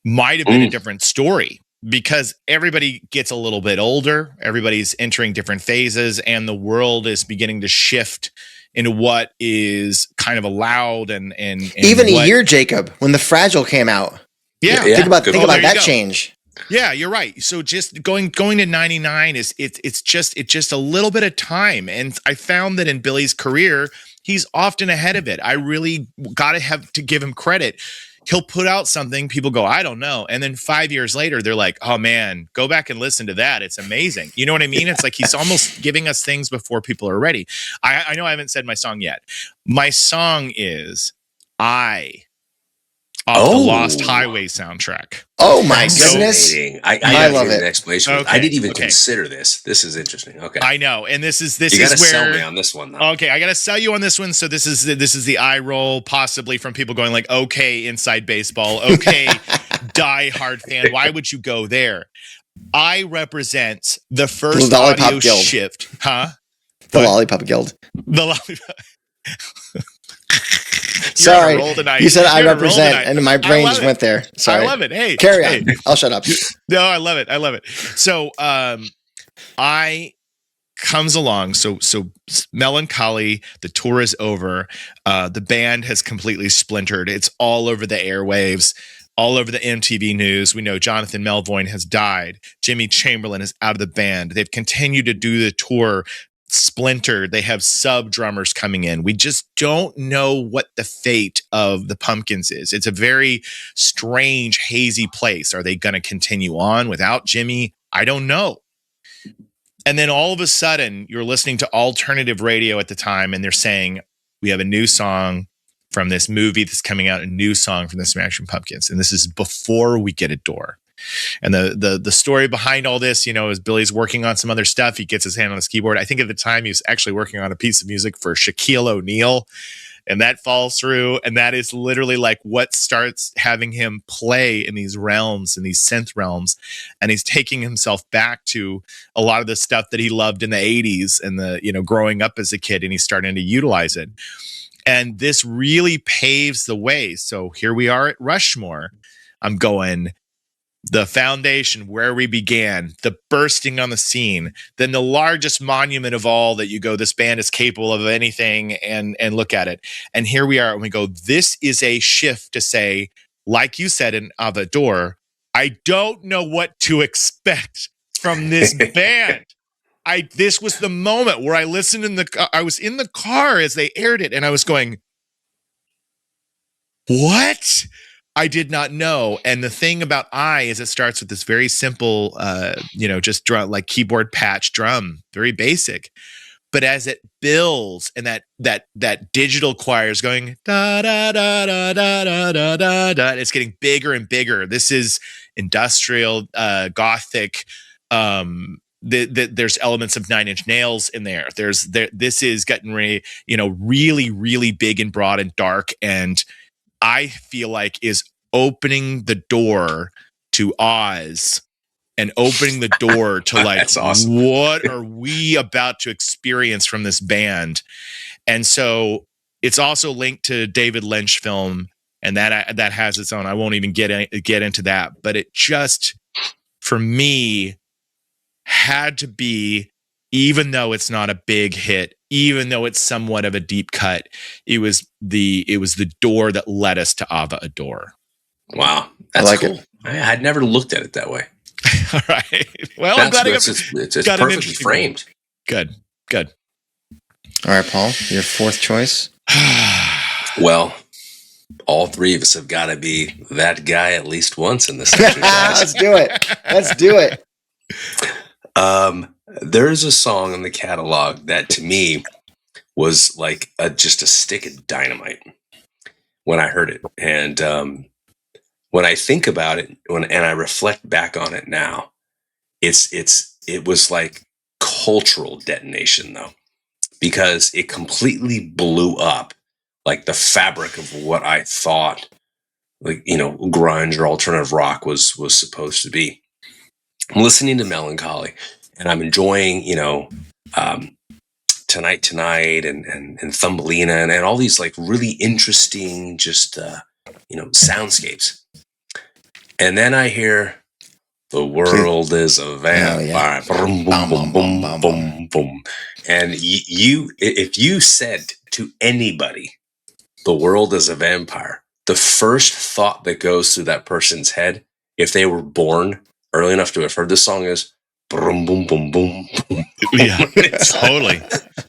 might have been a different story, because everybody gets a little bit older. Everybody's entering different phases, and the world is beginning to shift into what is kind of allowed and even a year, Jacob, when The Fragile came out. Yeah. Think about that change. Yeah, you're right. So just going to 99 it's just a little bit of time. And I found that in Billy's career, he's often ahead of it. I really gotta have to give him credit. He'll put out something, people go, I don't know. And then 5 years later, they're like, oh man, go back and listen to that. It's amazing. You know what I mean? It's like he's almost giving us things before people are ready. I know I haven't said my song yet. My song is off the Lost Highway soundtrack. Oh my goodness. I love it. An explanation. Okay. I didn't even consider this. This is interesting. Okay. I know. And this is you gotta where sell me on this one though. Okay, I gotta sell you on this one. So this is the eye roll, possibly from people going like, okay, Inside Baseball, okay, Die Hard fan. Why would you go there? I represent the first audio Guild. shift. Huh? The Lollipop Guild. The Lollipop. Sorry, you said I represent, and my brain just went there. Sorry. I love it. Hey, carry on. I'll shut up. No, I love it. So, I comes along. So Melancholy. The tour is over. The band has completely splintered. It's all over the airwaves, all over the MTV news. We know Jonathan Melvoin has died. Jimmy Chamberlain is out of the band. They've continued to do the tour. Splintered. They have sub drummers coming in. We just don't know what the fate of the Pumpkins is. It's a very strange, hazy place. Are they going to continue on without Jimmy? I don't know. And then all of a sudden, you're listening to alternative radio at the time, and they're saying, we have a new song from this movie that's coming out, a new song from the Smashing Pumpkins. And this is before we get Adore. And the story behind all this, is Billy's working on some other stuff. He gets his hand on his keyboard. I think at the time he was actually working on a piece of music for Shaquille O'Neal, and that falls through. And that is literally like what starts having him play in these realms, in these synth realms. And he's taking himself back to a lot of the stuff that he loved in the 80s and growing up as a kid, and he's starting to utilize it. And this really paves the way. So here we are at Rushmore. I'm going, the foundation, where we began, the bursting on the scene, then the largest monument of all, that you go, this band is capable of anything, and look at it. And here we are, and we go, this is a shift to say, like you said in Adore, I don't know what to expect from this band. This was the moment where I listened I was in the car as they aired it, and I was going, What? I did not know. And the thing about I is it starts with this very simple, just drum, like keyboard patch drum, very basic. But as it builds and that digital choir is going da da da da da da da da da, it's getting bigger and bigger. This is industrial, gothic. There's elements of Nine Inch Nails in there. This is getting really, really big and broad and dark, and I feel like is opening the door to Oz. And opening the door to like, That's awesome. What are we about to experience from this band? And so it's also linked to David Lynch film, and that has its own. I won't even get into that, but it just for me had to be, even though it's not a big hit, even though it's somewhat of a deep cut, it was the door that led us to Ava Adore. Wow, that's like cool. I had never looked at it that way. All right. Well, I'm glad it's perfectly framed. Good. All right, Paul, your fourth choice. Well, all three of us have got to be that guy at least once in this exercise. Let's do it. There's a song in the catalog that to me was like just a stick of dynamite when I heard it. And when I think about it, and I reflect back on it now, it was like cultural detonation though, because it completely blew up like the fabric of what I thought, like, grunge or alternative rock was supposed to be. I'm listening to Melancholy, and I'm enjoying, Tonight and Thumbelina and all these like really interesting, just soundscapes. And then I hear the world is a vampire. Boom, boom, boom, boom, boom, boom. And if you said to anybody, the world is a vampire, the first thought that goes through that person's head, if they were born early enough to have heard this song, is boom, boom, boom, boom, boom. Yeah, totally.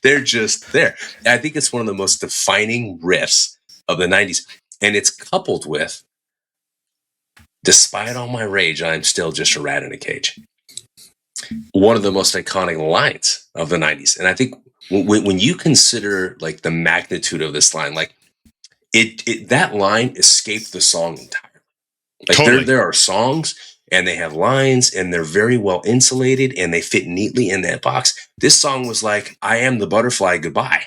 They're just there. I think it's one of the most defining riffs of the 90s. And it's coupled with, despite all my rage, I'm still just a rat in a cage. One of the most iconic lines of the 90s. And I think when you consider like the magnitude of this line, like that line escaped the song entirely. Like totally. There are songs and they have lines and they're very well insulated and they fit neatly in that box. This song was like, I am the butterfly, goodbye.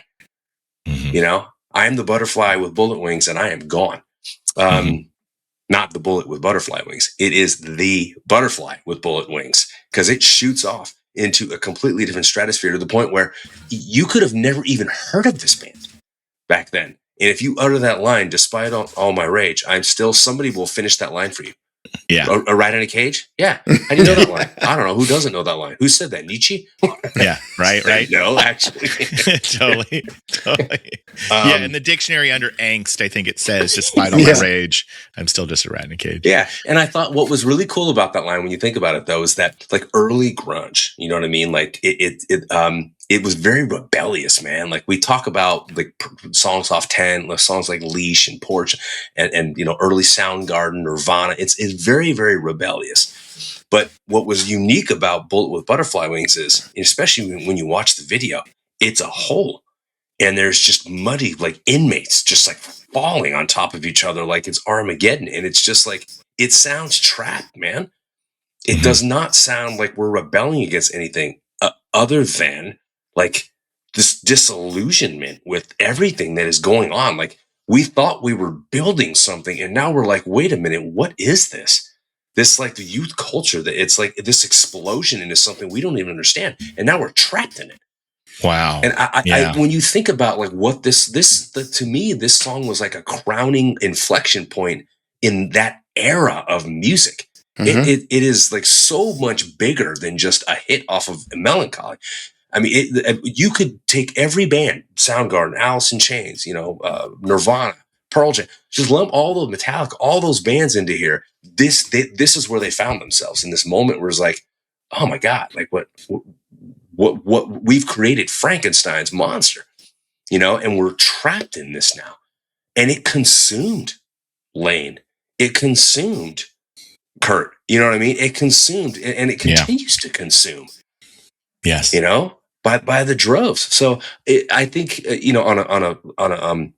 Mm-hmm. I am the butterfly with bullet wings and I am gone. Not the bullet with butterfly wings. It is the butterfly with bullet wings, because it shoots off into a completely different stratosphere to the point where you could have never even heard of this band back then. And if you utter that line, despite all my rage, somebody will finish that line for you. Yeah. A rat in a cage? Yeah. How do you know that line? I don't know. Who doesn't know that line? Who said that? Nietzsche? Yeah. Right. No, actually. Totally. Yeah. In the dictionary under angst, I think it says, despite all my rage, I'm still just a rat in a cage. Yeah. And I thought what was really cool about that line, when you think about it, though, is that like early grunge, you know what I mean? Like it was very rebellious, man. Like we talk about like songs off 10, like songs like Leash and Porch and early Soundgarden, Nirvana. It's very, very rebellious. But what was unique about Bullet with Butterfly Wings is, especially when you watch the video, it's a hole. And there's just muddy, like inmates just like falling on top of each other like it's Armageddon. And it's just like, it sounds trapped, man. It does not sound like we're rebelling against anything other than like this disillusionment with everything that is going on. Like we thought we were building something and now we're like, wait a minute, what is this? This like the youth culture that it's like this explosion into something we don't even understand. And now we're trapped in it. Wow. And I when you think about like what to me, this song was like a crowning inflection point in that era of music. Mm-hmm. It is like so much bigger than just a hit off of Melancholy. I mean, you could take every band, Soundgarden, Alice in Chains, Nirvana, Pearl Jam, just lump all the Metallica, all those bands into here. This is where they found themselves in this moment where it's like, oh my God, like what we've created Frankenstein's monster, and we're trapped in this now. And it consumed lane. It consumed Kurt. You know what I mean? It consumed, and it continues to consume. Yes. You know, by the droves. So I think, on a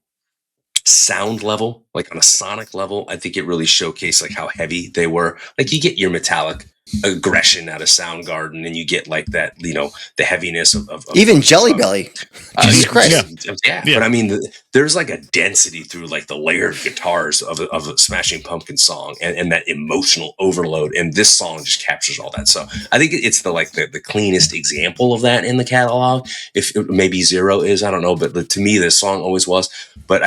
sound level, like on a sonic level, I think it really showcased like how heavy they were. Like you get your metallic aggression out of Soundgarden, and you get like that, the heaviness of even Jelly Belly. Jesus Christ. Yeah. But I mean, there's like a density through like the layered guitars of a Smashing Pumpkins song, and that emotional overload. And this song just captures all that. So I think it's the cleanest example of that in the catalog. If maybe Zero is, I don't know, but to me, this song always was. But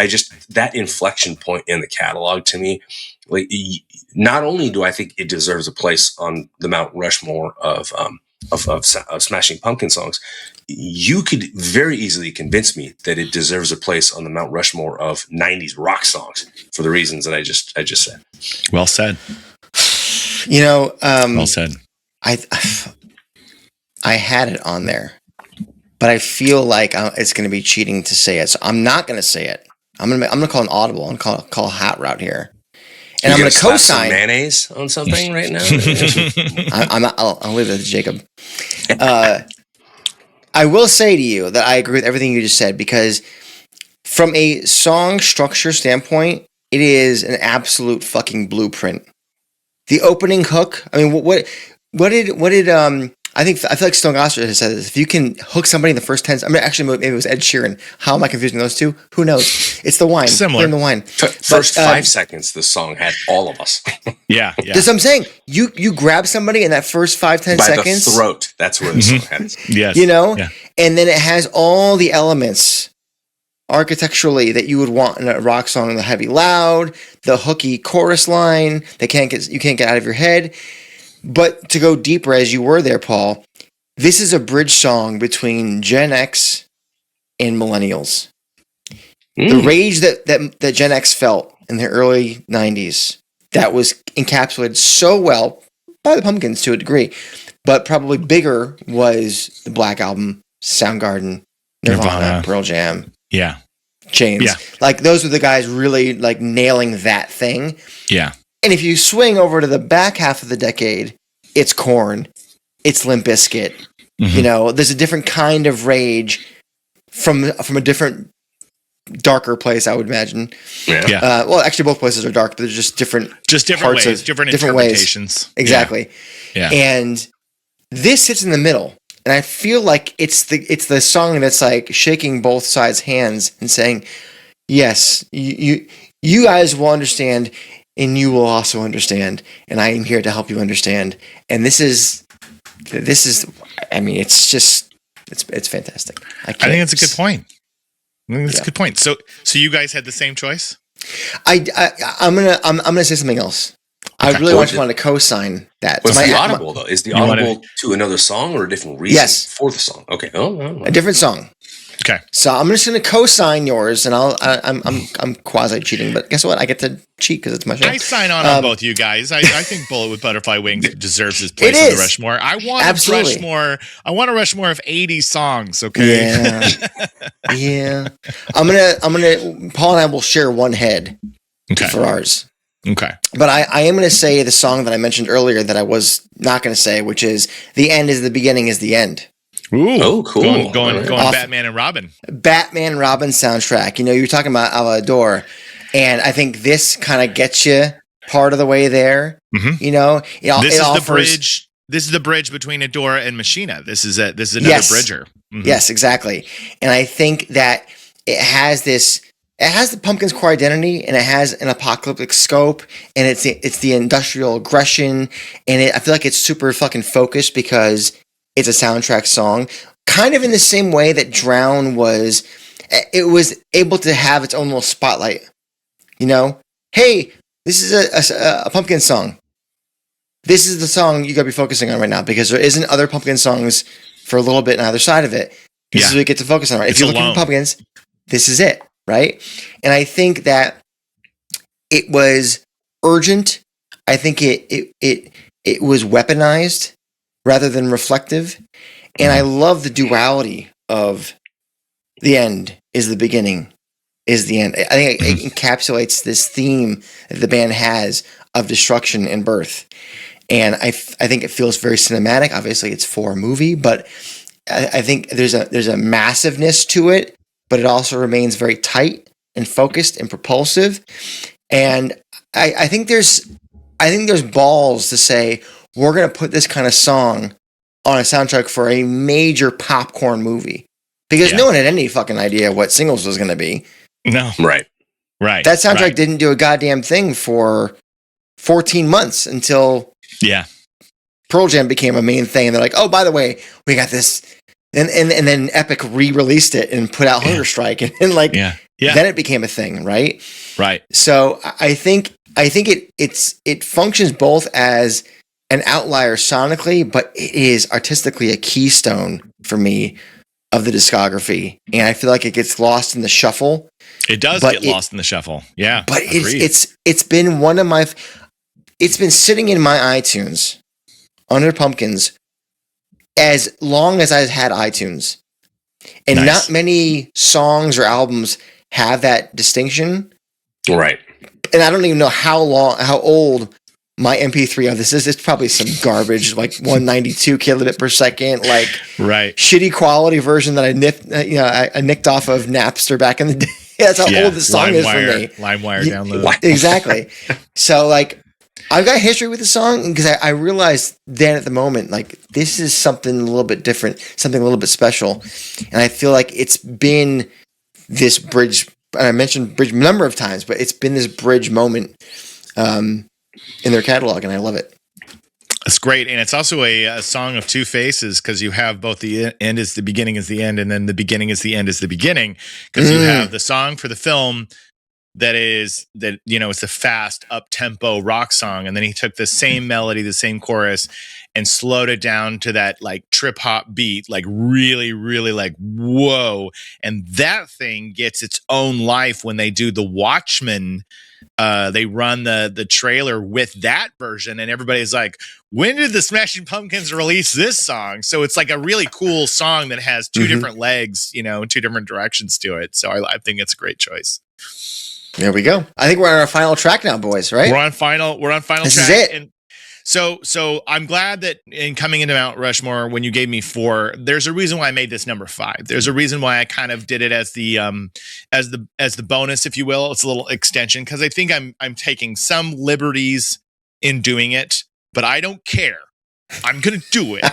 that inflection point in the catalog, to me, like, not only do I think it deserves a place on the Mount Rushmore of Smashing Pumpkin songs, you could very easily convince me that it deserves a place on the Mount Rushmore of 90s rock songs for the reasons that I just said. Well said. Well said. I had it on there, but I feel like it's going to be cheating to say it, so I'm not going to say it. I'm gonna call an audible. I'm gonna call a hot route here, and I'm gonna co-sign mayonnaise on something right now. I'll leave it to Jacob. I will say to you that I agree with everything you just said, because from a song structure standpoint, it is an absolute fucking blueprint. The opening hook. I mean, what did I feel like Stone Gossard has said this. If you can hook somebody in the first 10, actually, maybe it was Ed Sheeran. How am I confusing those two? Who knows? It's the wine. Similar. In the wine. First 5 seconds, the song had all of us. Yeah. That's what I'm saying. You grab somebody in that first 5-10 seconds. By the throat. That's where the song had. Yes. Yeah. And then it has all the elements architecturally that you would want in a rock song: the heavy loud, the hooky chorus line that you can't get out of your head. But to go deeper, as you were there, Paul, this is a bridge song between Gen X and millennials. The rage that Gen X felt in the early 90s, that was encapsulated so well by the Pumpkins to a degree, but probably bigger was the Black Album, Soundgarden, Nirvana, Pearl Jam, James. Yeah. Like, those were the guys really like nailing that thing. Yeah. And if you swing over to the back half of the decade, it's Korn, it's Limp Bizkit. Mm-hmm. There's a different kind of rage from a different, darker place, I would imagine. Yeah. Well, actually, both places are dark, but they're just different parts ways, different interpretations. Ways. Exactly. Yeah. And this sits in the middle, and I feel like it's the song that's like shaking both sides' hands and saying, "Yes, you guys will understand." And you will also understand, and I am here to help you understand. And this is. I mean, it's fantastic. I think that's a good point. A good point. So you guys had the same choice? I'm gonna say something else. Okay. I really want to co-sign that. What's the audible though? Is the audible to another song or a different reason for the song? Okay. A different song. Okay. So I'm just going to co-sign yours, and I'm quasi cheating, but guess what? I get to cheat because it's my show. I sign on both you guys. I think Bullet with Butterfly Wings deserves his place in the Rushmore. I want a Rushmore of 80 songs. Okay. Yeah. I'm gonna. Paul and I will share one head for ours. Okay. But I am going to say the song that I mentioned earlier that I was not going to say, which is "The End is the Beginning is the End." Ooh, oh, cool. Going Batman and Robin. Batman and Robin soundtrack. You're talking about Alador, and I think this kind of gets you part of the way there. Mm-hmm. This is the bridge between Adora and Machina. This is another bridger. Mm-hmm. Yes, exactly. And I think that it has the Pumpkins' core identity, and it has an apocalyptic scope, and it's the industrial aggression, and I feel like it's super fucking focused because it's a soundtrack song, kind of in the same way that Drown was. It was able to have its own little spotlight. Hey, this is a Pumpkin song. This is the song you got to be focusing on right now, because there isn't other Pumpkin songs for a little bit on either side of it. This is what you get to focus on, right? If you're looking for Pumpkins, this is it, right? And I think that it was urgent. I think it was weaponized rather than reflective. And I love the duality of "The End is the Beginning is the end. I think it encapsulates this theme that the band has of destruction and birth. And I think it feels very cinematic. Obviously, it's for a movie, but I think there's a massiveness to it, but it also remains very tight and focused and propulsive. And I think there's balls to say we're going to put this kind of song on a soundtrack for a major popcorn movie, because no one had any fucking idea what Singles was going to be. No, right. That soundtrack didn't do a goddamn thing for 14 months until Pearl Jam became a main thing. And they're like, oh, by the way, we got this. And then Epic re-released it and put out Hunger Strike. And then it became a thing, right? Right. So I think it functions both as an outlier sonically, but it is artistically a keystone for me of the discography. And I feel like it gets lost in the shuffle. It does get lost in the shuffle. Yeah. But it's been one of my... It's been sitting in my iTunes under Pumpkins as long as I've had iTunes. And not many songs or albums have that distinction. Right. And I don't even know how old my MP3 of this is. It's probably some garbage, like 192 kilobit per second, like shitty quality version that I nicked off of Napster back in the day. That's how old this song is for me. LimeWire download. Exactly. So like, I've got history with the song because I realized then at the moment, like, this is something a little bit different, something a little bit special. And I feel like it's been this bridge, and I mentioned bridge a number of times, but it's been this bridge moment in their catalog, and I love it. It's great. And it's also a song of two faces, because you have both the end is the beginning is the end, and then the beginning is the end is the beginning, because you have the song for the film it's the fast up-tempo rock song, and then he took the same melody, the same chorus, and slowed it down to that like trip hop beat, like really, really like whoa. And that thing gets its own life when they do the Watchmen. They run the trailer with that version, and everybody's like, when did the Smashing Pumpkins release this song? So it's like a really cool song that has two different legs, two different directions to it. So I think it's a great choice. There we go. I think we're on our final track now, boys, right? We're on final this track. Is it. And so I'm glad that in coming into Mount Rushmore, when you gave me 4, there's a reason why I made this number 5. There's a reason why I kind of did it as the bonus, if you will. It's a little extension, because I think I'm taking some liberties in doing it, but I don't care. I'm gonna do it.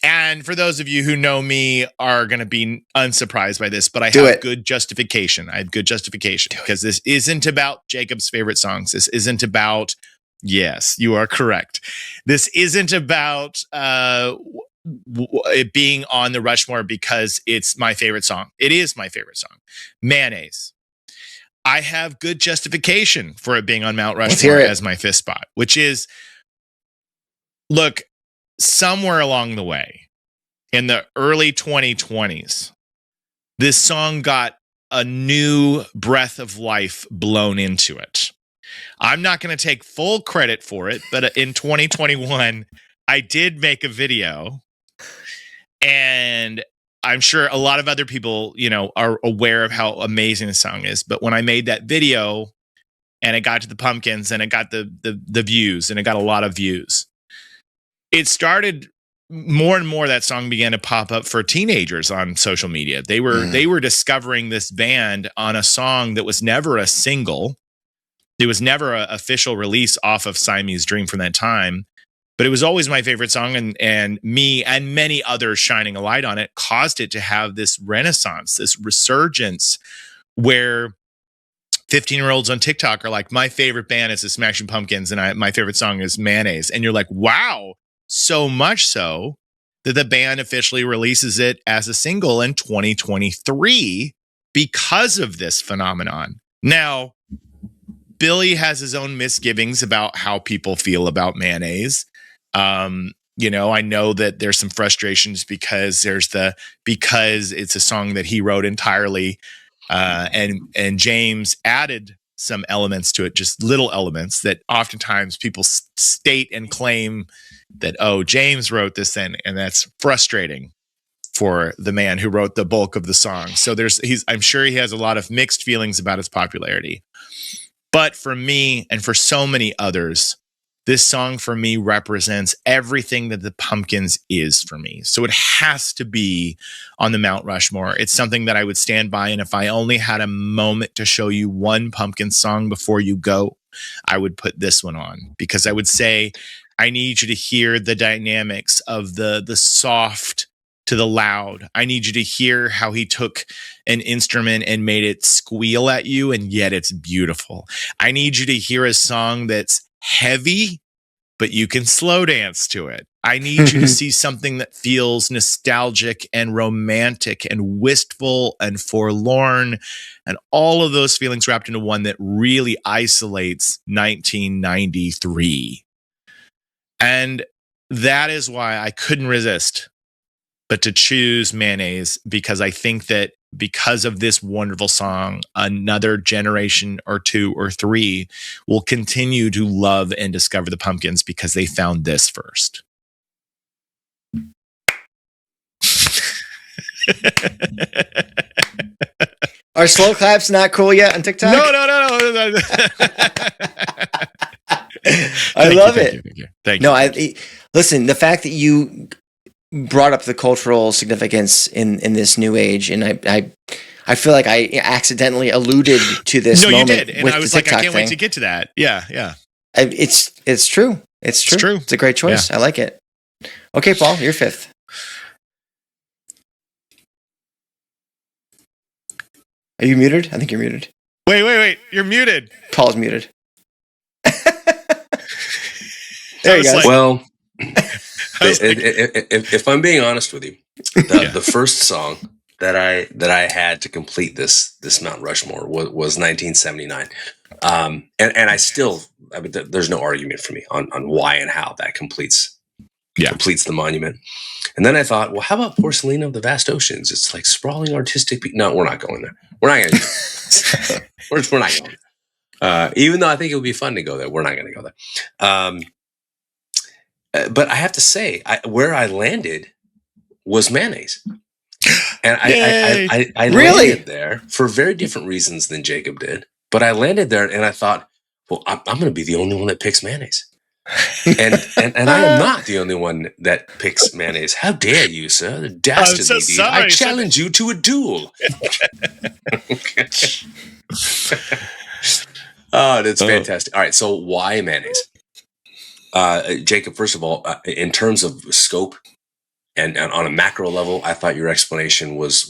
And for those of you who know me are going to be unsurprised by this, but I have good justification. I have good justification, because this isn't about Jacob's favorite songs. This isn't about, yes, you are correct. This isn't about it being on the Rushmore because it's my favorite song. It is my favorite song. Mayonnaise. I have good justification for it being on Mount Rushmore as my 5th spot, which is, look, somewhere along the way in the early 2020s, this song got a new breath of life blown into it. I'm not going to take full credit for it, but in 2021, I did make a video, and I'm sure a lot of other people, are aware of how amazing the song is. But when I made that video and it got to the Pumpkins and it got the views, and it got a lot of views, it started more and more, that song began to pop up for teenagers on social media. They were discovering this band on a song that was never a single. It was never an official release off of Siamese Dream from that time, but it was always my favorite song, and me and many others shining a light on it caused it to have this renaissance, this resurgence, where 15-year-olds on TikTok are like, my favorite band is the Smashing Pumpkins, and my favorite song is Mayonnaise. And you're like, wow. So much so that the band officially releases it as a single in 2023 because of this phenomenon. Now, Billy has his own misgivings about how people feel about Mayonnaise. I know that there's some frustrations because it's a song that he wrote entirely, and James added some elements to it, just little elements that oftentimes people state and claim that, oh, James wrote this in, and that's frustrating. for the man who wrote the bulk of the song. So I'm sure he has a lot of mixed feelings about its popularity. But for me and for so many others, this song for me represents everything that the Pumpkins is for me. So it has to be on the Mount Rushmore. It's something that I would stand by. And if I only had a moment to show you one Pumpkins song before you go, I would put this one on, because I would say, I need you to hear the dynamics of the soft to the loud. I need you to hear how he took an instrument and made it squeal at you, and yet it's beautiful. I need you to hear a song that's heavy, but you can slow dance to it. I need you to see something that feels nostalgic and romantic and wistful and forlorn, and all of those feelings wrapped into one that really isolates 1993. And that is why I couldn't resist but to choose Mayonnaise, because I think that because of this wonderful song, another generation or two or three will continue to love and discover the Pumpkins because they found this first. Are slow claps not cool yet on TikTok? No. I love it. Thank you. Listen, the fact that you brought up the cultural significance in this new age, and I feel like I accidentally alluded to this moment. No, you did, and I was like, I can't wait to get to that. Yeah. It's true. It's true. It's a great choice. Yeah. I like it. Okay, Paul, you're fifth. Are you muted? I think you're muted. Wait. You're muted. Paul's muted. There you go. Well, if I'm being honest with you, the first song that I had to complete this Mount Rushmore was 1979, and I still, there's no argument for me on why and how that completes the monument. And then I thought, well, how about Porcelain of the Vast Oceans? It's like sprawling artistic. No, we're not going there. We're not going to. We're not going there. Even though I think it would be fun to go there, we're not going to go there. But I have to say, where I landed was Mayonnaise. And I really? landed there for very different reasons than Jacob did. But I landed there and I thought, well, I'm going to be the only one that picks Mayonnaise. And I am not the only one that picks Mayonnaise. How dare you, sir? The dastardly deed. I challenge you to a duel. Oh, that's fantastic. All right, so why Mayonnaise? Jacob, first of all, in terms of scope and on a macro level, I thought your explanation was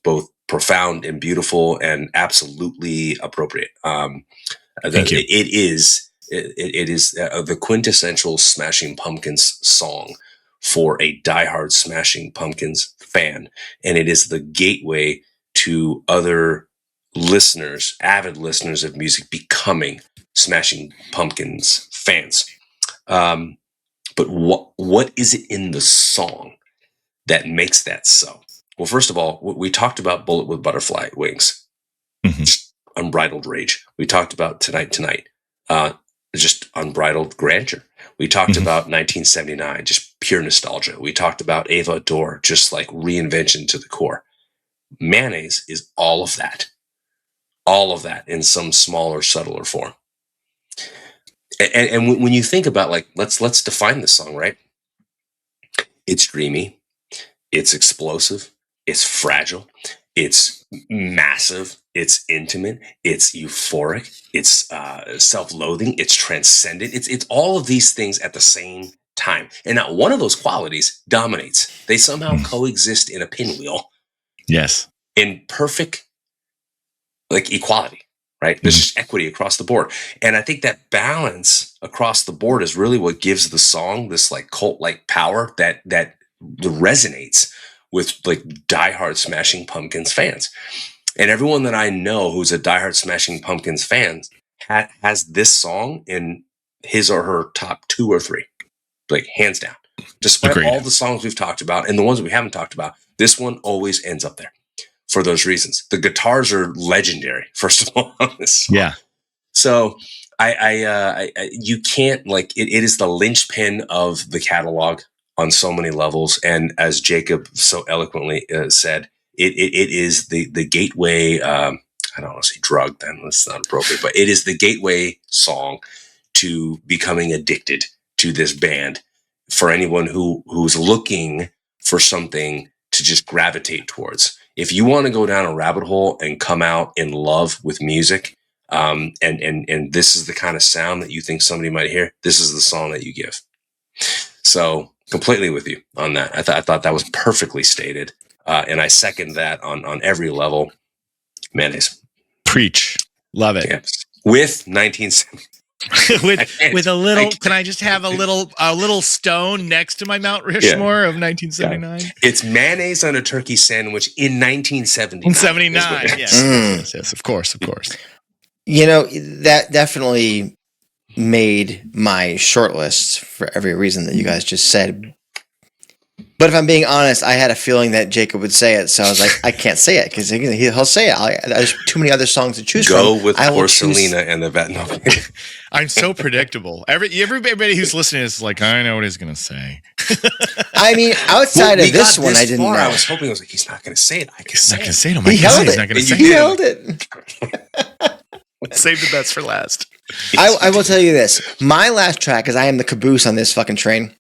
both profound and beautiful and absolutely appropriate. Thank you. It is the quintessential Smashing Pumpkins song for a diehard Smashing Pumpkins fan, and it is the gateway to other listeners, avid listeners of music, becoming Smashing Pumpkins fans. But what is it in the song that makes that so? Well, first of all, we talked about Bullet with Butterfly Wings, just unbridled rage. We talked about Tonight, just unbridled grandeur. We talked about 1979, just pure nostalgia. We talked about Ava Adore, just like reinvention to the core. Mayonnaise is all of that in some smaller, subtler form. And when you think about, like, let's define this song, right? It's dreamy, it's explosive, it's fragile, it's massive, it's intimate, it's euphoric, it's self-loathing, it's transcendent. It's all of these things at the same time, and not one of those qualities dominates. They somehow coexist in a pinwheel. Yes, in perfect, like, equality. Right? There's just equity across the board. And I think that balance across the board is really what gives the song this, like, cult-like power that resonates with, like, diehard Smashing Pumpkins fans. And everyone that I know who's a diehard Smashing Pumpkins fan has this song in his or her top 2 or 3, like, hands down. Despite all the songs we've talked about and the ones we haven't talked about, this one always ends up there. For those reasons, the guitars are legendary. First of all, on this song. Yeah. So you can't, like, it is the linchpin of the catalog on so many levels. And as Jacob so eloquently said, it is the gateway. I don't want to say drug, then that's not appropriate, but it is the gateway song to becoming addicted to this band for anyone who's looking for something to just gravitate towards. If you want to go down a rabbit hole and come out in love with music, and this is the kind of sound that you think somebody might hear, this is the song that you give. So completely with you on that. I thought that was perfectly stated. And I second that on every level. Mayonnaise. Preach. Love it. Yes. With 1970. with a little, can I just have a little stone next to my Mount Rushmore of 1979? It's mayonnaise on a turkey sandwich in 1979. 79, yes, of course. You know, that definitely made my short list for every reason that you guys just said. But if I'm being honest, I had a feeling that Jacob would say it, so I was like, I can't say it because he'll say it. There's too many other songs to choose from. Go with Porcelina and the vet. No. I'm so predictable. Everybody who's listening is like, I know what he's going to say. I mean, outside of this one, I didn't know. I was hoping I was like, he's not going to say it. He's not going to say it. Oh my God, he's not going to say it. He held it. Save the best for last. I will tell you this. My last track is I am the caboose on this fucking train.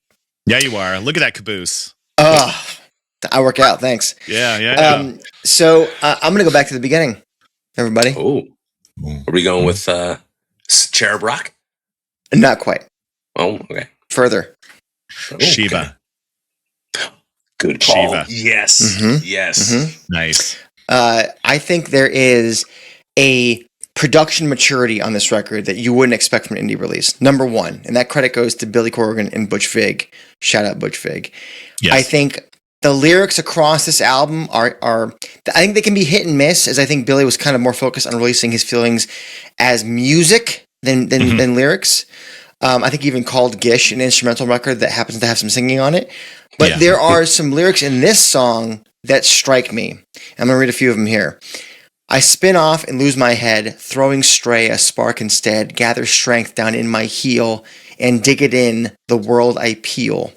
Yeah, you are. Look at that caboose. I work out. Thanks. Yeah. So I'm going to go back to the beginning, everybody. Oh, are we going with Cherub Rock? Not quite. Oh, okay. Further. Okay. Shiva. Good call. Shiva. Yes. Mm-hmm. Yes. Mm-hmm. Nice. I think there is a production maturity on this record that you wouldn't expect from an indie release. Number one, and that credit goes to Billy Corgan and Butch Vig. Shout out Butch Vig. Yes. I think the lyrics across this album are I think they can be hit and miss, as I think Billy was kind of more focused on releasing his feelings as music than lyrics. I think he even called Gish an instrumental record that happens to have some singing on it. But there are some lyrics in this song that strike me. I'm going to read a few of them here. I spin off and lose my head, throwing stray a spark instead, gather strength down in my heel, and dig it in, the world I peel.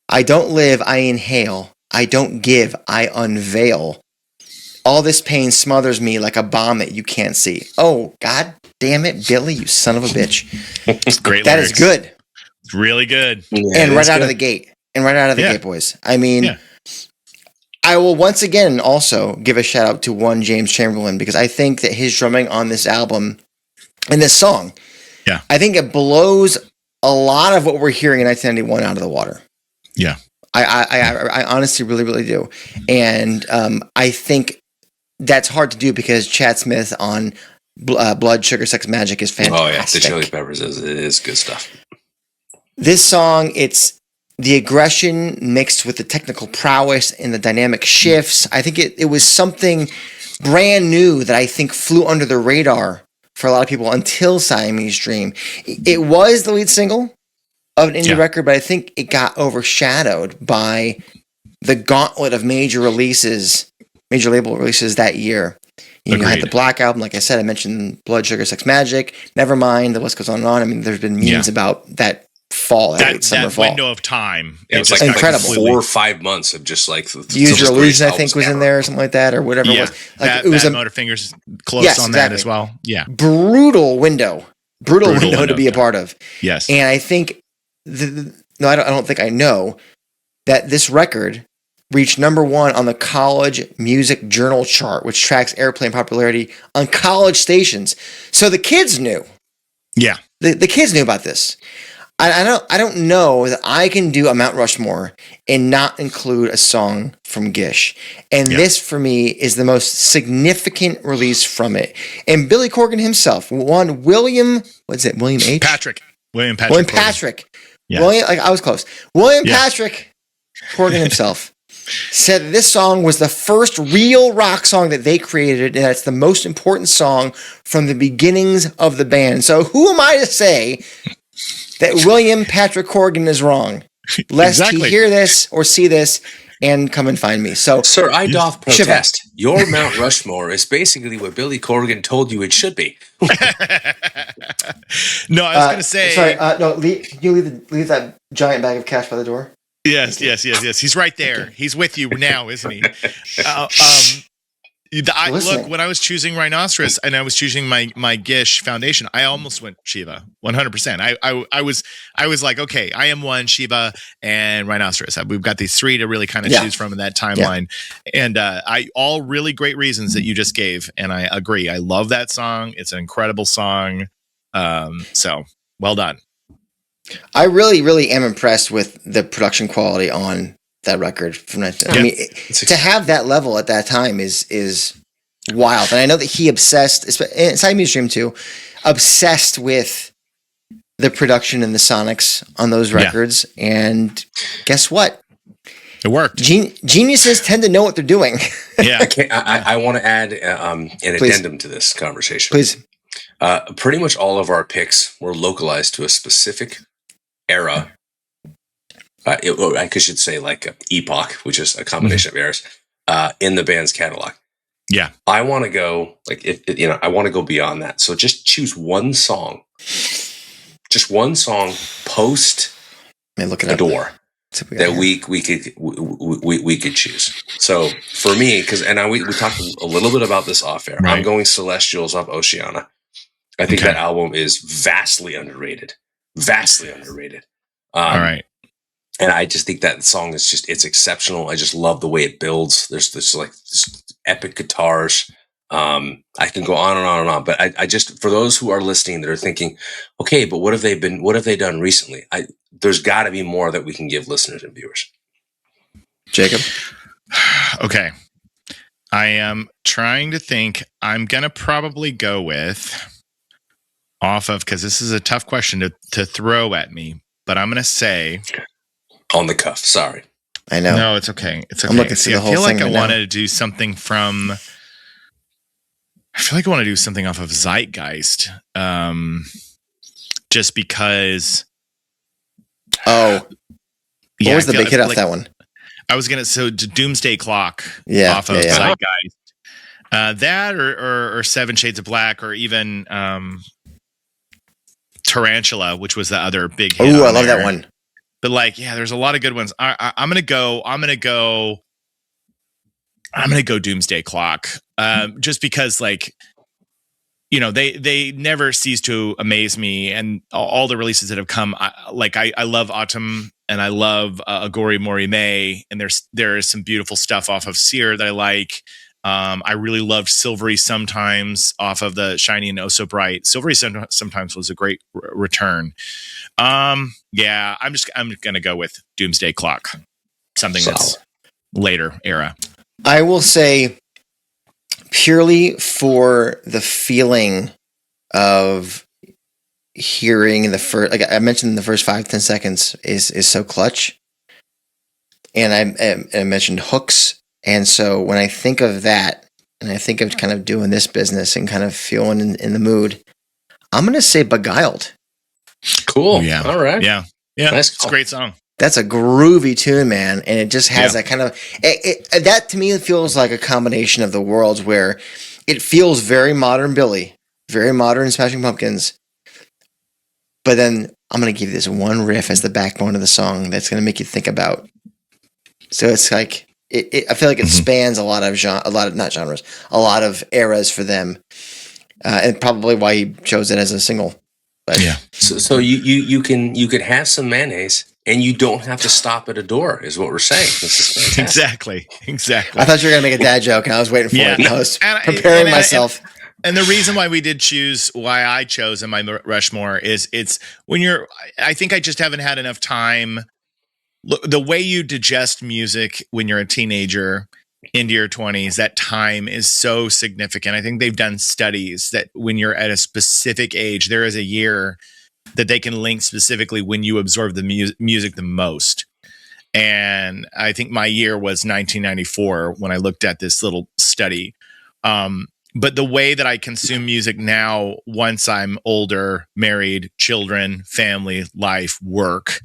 I don't live, I inhale. I don't give, I unveil. All this pain smothers me like a bomb that you can't see. Oh, God damn it, Billy, you son of a bitch. It's great That lyrics. is good. It's really good. Yeah, and right out of the gate. Boys. I mean, I will once again also give a shout out to one James Chamberlain, because I think that his drumming on this album and this song, I think it blows a lot of what we're hearing in 1991 out of the water. Yeah. I honestly really, really do. And I think that's hard to do because Chad Smith on Blood, Sugar, Sex, Magic is fantastic. Oh, yeah. The Chili Peppers is good stuff. This song, it's the aggression mixed with the technical prowess and the dynamic shifts. I think it was something brand new that I think flew under the radar for a lot of people until Siamese Dream. It was the lead single of an indie record, but I think it got overshadowed by the gauntlet of major label releases that year. You had the Black Album, like I said, I mentioned Blood, Sugar, Sex, Magic, Nevermind, the list goes on and on. I mean, there's been memes about that fall, that summer fall. Window of time. It was like incredible. 4 or 5 months of just like Use Your Illusion, I think, was in there or something like that, or whatever it was. Like, it was Motorfingers close on that as well. Yeah. Brutal window to be a part of. Yes. And I think I don't think I know that this record reached number 1 on the College Music Journal chart, which tracks airplay and popularity on college stations. So the kids knew. Yeah. The kids knew about this. I don't know that I can do a Mount Rushmore and not include a song from Gish. And this, for me, is the most significant release from it. And Billy Corgan himself, William H? Patrick. William Patrick. Yeah. I was close. William Patrick Corgan himself said that this song was the first real rock song that they created, and that's the most important song from the beginnings of the band. So who am I to say that William Patrick Corgan is wrong, lest he hear this or see this and come and find me? So, sir, I doth protest. Your Mount Rushmore is basically what Billy Corgan told you it should be. No, I was going to say. Sorry, no. Can you leave that giant bag of cash by the door? Yes. He's right there. He's with you now, isn't he? Look, when I was choosing Rhinoceros and I was choosing my Gish foundation, I almost went Shiva 100%. I was like, okay, I am one, Shiva and Rhinoceros. We've got these three to really kind of choose from in that timeline. Yeah. And all really great reasons that you just gave. And I agree. I love that song. It's an incredible song. So well done. I really, really am impressed with the production quality on that record from that. I mean, to have that level at that time is wild. And I know that he obsessed, inside Music Stream too, obsessed with the production and the sonics on those records. And guess what? It worked. Geniuses tend to know what they're doing. Yeah. I want to add an addendum to this conversation. Please. Pretty much all of our picks were localized to a specific era. I should say like a epoch, which is a combination of eras in the band's catalog. Yeah, I want to go I want to go beyond that. So just choose one song, post the door that we could choose. So for me, we talked a little bit about this off air. Right. I'm going Celestials off Oceana. I think that album is vastly underrated. All right. And I just think that song is it's exceptional. I just love the way it builds. There's this epic guitars. I can go on and on and on, but I just, for those who are listening that are thinking, okay, but what have they done recently? There's got to be more that we can give listeners and viewers. Jacob? Okay. I am trying to think. I'm going to probably go with because this is a tough question to throw at me, but I'm going to say on the cuff. Sorry. I know. No, it's okay. It's okay. I'm looking to the whole thing. I feel like I now. wanted to do something I want to do something off of Zeitgeist. Just because. Oh. What was the big hit off that one? I was going to, Doomsday Clock off of Zeitgeist. That or Seven Shades of Black or even Tarantula, which was the other big hit. Oh, I love that one. But there's a lot of good ones. I'm gonna go Doomsday Clock. Just because they never cease to amaze me, and all the releases that have come. I love Autumn, and I love Agori Morime, and there is some beautiful stuff off of Seer that I like. I really loved Silvery Sometimes off of the Shiny and Oh So Bright. Silvery Sometimes was a great return. I'm gonna go with Doomsday Clock, something that's later era. I will say, purely for the feeling of hearing the first, like I mentioned, the first 5-10 seconds is so clutch, and I mentioned hooks, and so when I think of that, and I think of kind of doing this business and kind of feeling in the mood, I'm gonna say Beguiled. Cool. Yeah. All right. Yeah. Nice. It's a great song. That's a groovy tune, man, and it just has that kind of that to me. It feels like a combination of the worlds, where it feels very modern Billy, very modern Smashing Pumpkins, but then I'm gonna give you this one riff as the backbone of the song that's gonna make you think about. So it's like I feel like it spans a lot of eras for them, and probably why he chose it as a single. But, yeah. So you could have some mayonnaise and you don't have to stop at a door, is what we're saying. This is fantastic. Exactly. I thought you were gonna make a dad joke, and I was waiting for it. I was preparing myself. And the reason why why I chose in my Rushmore is I think I just haven't had enough time. Look, the way you digest music when you're a teenager into your 20s, that time is so significant. I think they've done studies that when you're at a specific age, there is a year that they can link specifically when you absorb the music the most. And I think my year was 1994 when I looked at this little study. But the way that I consume music now, once I'm older, married, children, family, life, work,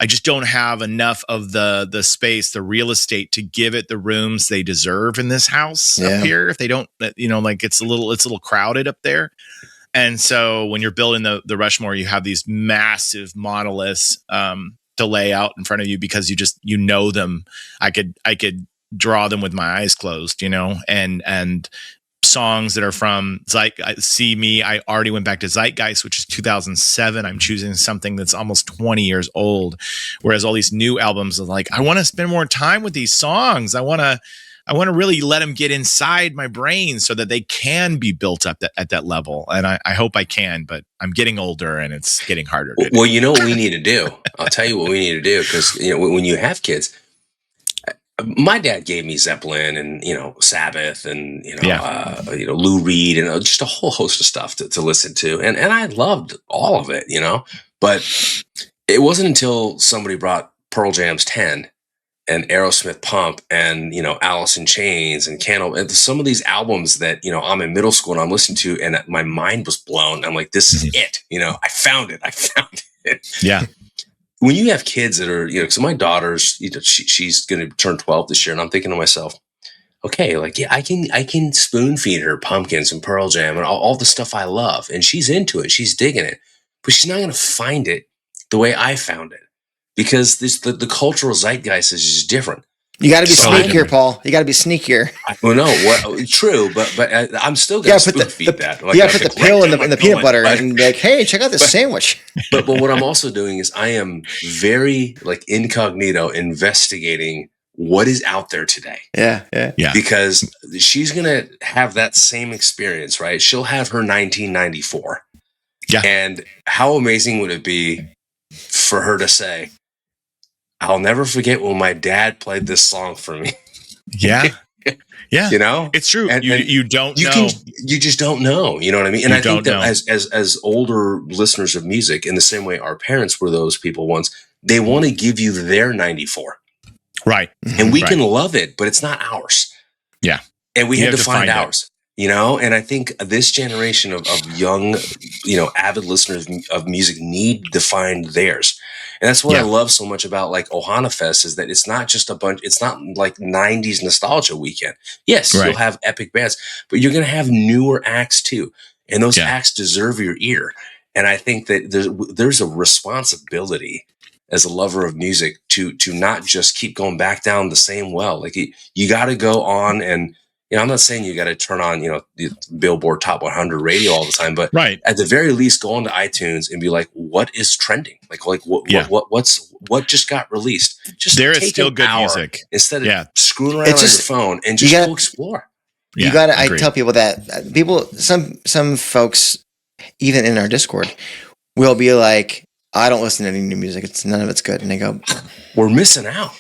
I just don't have enough of the space, the real estate to give it the rooms they deserve in this house up here. If they don't, it's a little crowded up there. And so when you're building the Rushmore, you have these massive monoliths to lay out in front of you because you know them. I could draw them with my eyes closed, and songs that are from I already went back to Zeitgeist, which is 2007. I'm choosing something that's almost 20 years old, whereas all these new albums are like, I want to spend more time with these songs. I want to really let them get inside my brain so that they can be built up at that level. And I hope I can, but I'm getting older and it's getting harder to do. Well, you know what we need to do? I'll tell you what we need to do, because when you have kids, my dad gave me Zeppelin and Sabbath and Lou Reed and just a whole host of stuff to listen to, and I loved all of it, But it wasn't until somebody brought Pearl Jam's 10 and Aerosmith Pump and Alice in Chains and Candle and some of these albums that I'm in middle school and I'm listening to, and my mind was blown. I'm like, this is it. I found it. Yeah. When you have kids that are, so my daughter's, she's going to turn 12 this year, and I'm thinking to myself, okay, I can spoon feed her Pumpkins and Pearl Jam and all the stuff I love, and she's into it, she's digging it, but she's not going to find it the way I found it, because the cultural zeitgeist is just different. You got to be sneakier, Paul. You got to be sneakier. Well, no, true, but I'm still going to spoon feed that. You got to put the pill in the peanut butter and be like, hey, check out this sandwich. But what I'm also doing is I am very incognito investigating what is out there today. Yeah. Because she's going to have that same experience, right? She'll have her 1994. Yeah. And how amazing would it be for her to say, I'll never forget when my dad played this song for me. Yeah. Yeah. It's true. And you don't know. You just don't know. You know what I mean? And I think that as older listeners of music, in the same way our parents were those people once, they want to give you their 94. Right. And we can love it, but it's not ours. Yeah. And we had to find ours. And I think this generation of young, avid listeners of music need to find theirs. And that's what I love so much about Ohana Fest, is that it's not just it's not like 90s nostalgia weekend. Yes, you'll have epic bands, but you're going to have newer acts too. And those acts deserve your ear. And I think that there's a responsibility as a lover of music to not just keep going back down the same well. You got to go on and, I'm not saying you got to turn on, the Billboard Top 100 radio all the time, but at the very least, go onto iTunes and be like, what is trending? What just got released? Just there is still good music instead of screwing around on your phone and just go explore. You got to. I tell people that people, some folks, even in our Discord, will be like, I don't listen to any new music. None of it's good, and they go, we're missing out.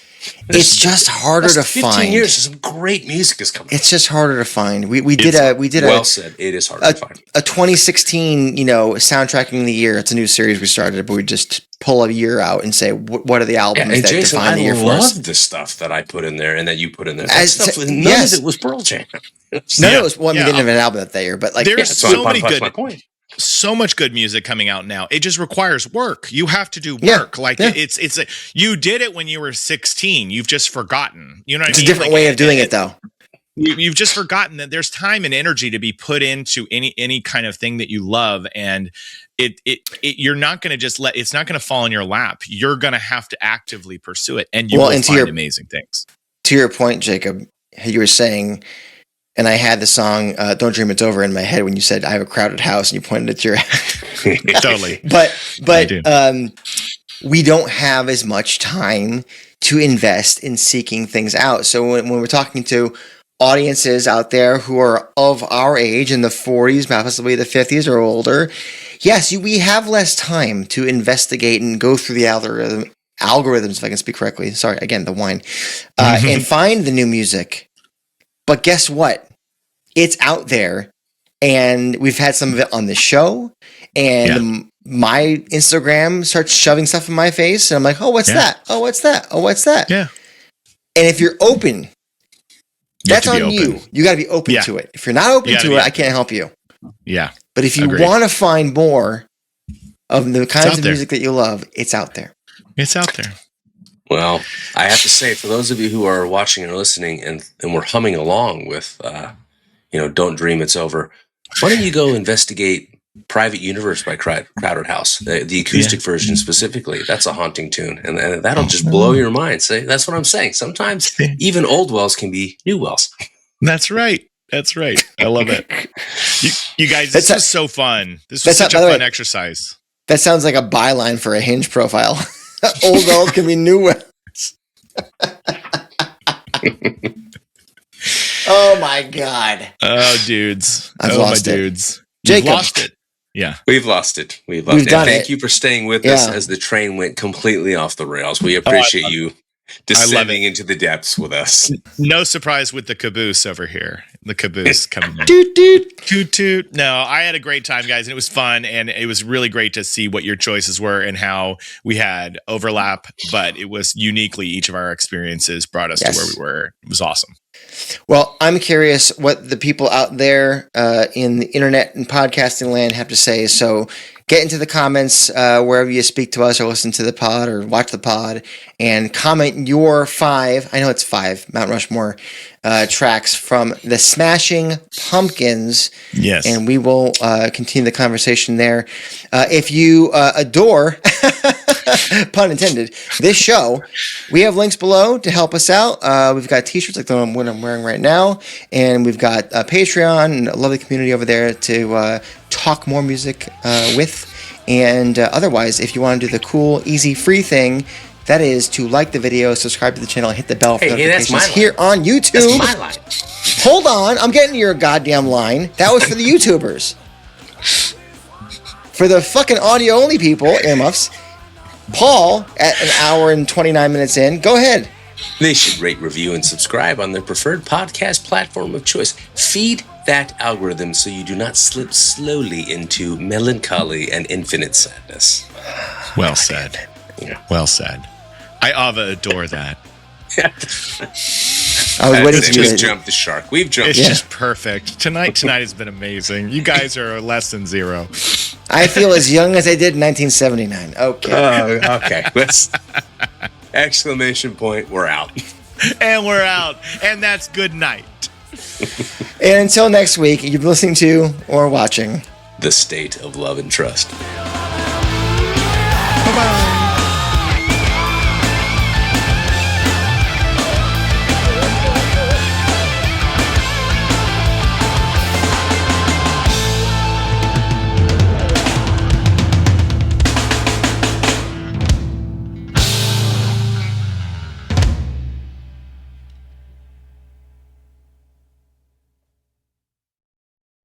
It's just harder to 15 find. 15 years, some great music is coming. It's just harder to find. We did well said. It is hard to find. A 2016, soundtracking the year. It's a new series we started, but we just pull a year out and say, what are the albums that Jason, define the year for us? I love the stuff that I put in there and that you put in there. None of it was Pearl Jam. None of it was. Well, we didn't have an album that year, but there's so many good. My point. So much good music coming out now. It just requires work. You have to do work. It's you did it when you were 16. You've just forgotten. You know what I mean? It's a different way of doing it, though. You've just forgotten that there's time and energy to be put into any kind of thing that you love, and you're not going to just it's not going to fall in your lap. You're going to have to actively pursue it, and you will find amazing things. To your point, Jacob, you were saying. And I had the song "Don't Dream It's Over" in my head when you said I have a crowded house, and you pointed at your totally. But we don't have as much time to invest in seeking things out. So when we're talking to audiences out there who are of our age, in the 40s, possibly the 50s or older, yes, we have less time to investigate and go through the algorithms, if I can speak correctly. Sorry, again, the wine, and find the new music. But guess what? It's out there, and we've had some of it on the show, and my Instagram starts shoving stuff in my face, and I'm like, oh, what's that? Oh, what's that? Oh, what's that? Yeah. And if you're open, that's on you. You got to be open to it. If you're not open to it, I can't help you. Yeah. But if you want to find more of the kinds of music that you love, it's out there. It's out there. Well, I have to say, for those of you who are watching and listening and we're humming along with, Don't Dream It's Over, why don't you go investigate Private Universe by Crowded House, the acoustic version specifically. That's a haunting tune, and that'll just blow your mind. See, that's what I'm saying. Sometimes even old wells can be new wells. That's right. I love it. You guys, this was so fun. This was such a fun exercise. That sounds like a byline for a Hinge profile. Old wells can be new wells. Oh my God. Oh, dudes. I've lost it. Dudes. Jacob. You've lost it. Yeah. We've lost it. We've done it. Thank you for staying with us as the train went completely off the rails. We appreciate you descending into the depths with us. No surprise with the caboose over here. The caboose coming in. Toot, toot. Toot, toot. No, I had a great time, guys, and it was fun, and it was really great to see what your choices were and how we had overlap, but it was uniquely each of our experiences brought us to where we were. It was awesome. Well, I'm curious what the people out there in the internet and podcasting land have to say. So get into the comments wherever you speak to us or listen to the pod or watch the pod and comment your 5, I know it's 5, Mount Rushmore tracks from the Smashing Pumpkins. Yes. And we will continue the conversation there. If you adore, pun intended, this show, we have links below to help us out. We've got t-shirts like the one I'm wearing right now, and we've got Patreon and a lovely community over there to talk more music with. And otherwise, if you want to do the cool, easy, free thing, that is to like the video, subscribe to the channel, and hit the bell for notifications here on YouTube. That's my line. Hold on, I'm getting to your goddamn line. That was for the YouTubers. For the fucking audio-only people, earmuffs, Paul, at an hour and 29 minutes in, go ahead. They should rate, review, and subscribe on their preferred podcast platform of choice. Feed that algorithm so you do not slip slowly into melancholy and infinite sadness. Well said. Yeah. Well said. I adore that. I was waiting to just jump the shark. We've jumped. It's just perfect. Tonight has been amazing. You guys are less than 0. I feel as young as I did in 1979. Okay. Okay. Let's exclamation point. We're out. And we're out. And that's good night. And until next week, you've been listening to or watching The State of Love and Trust.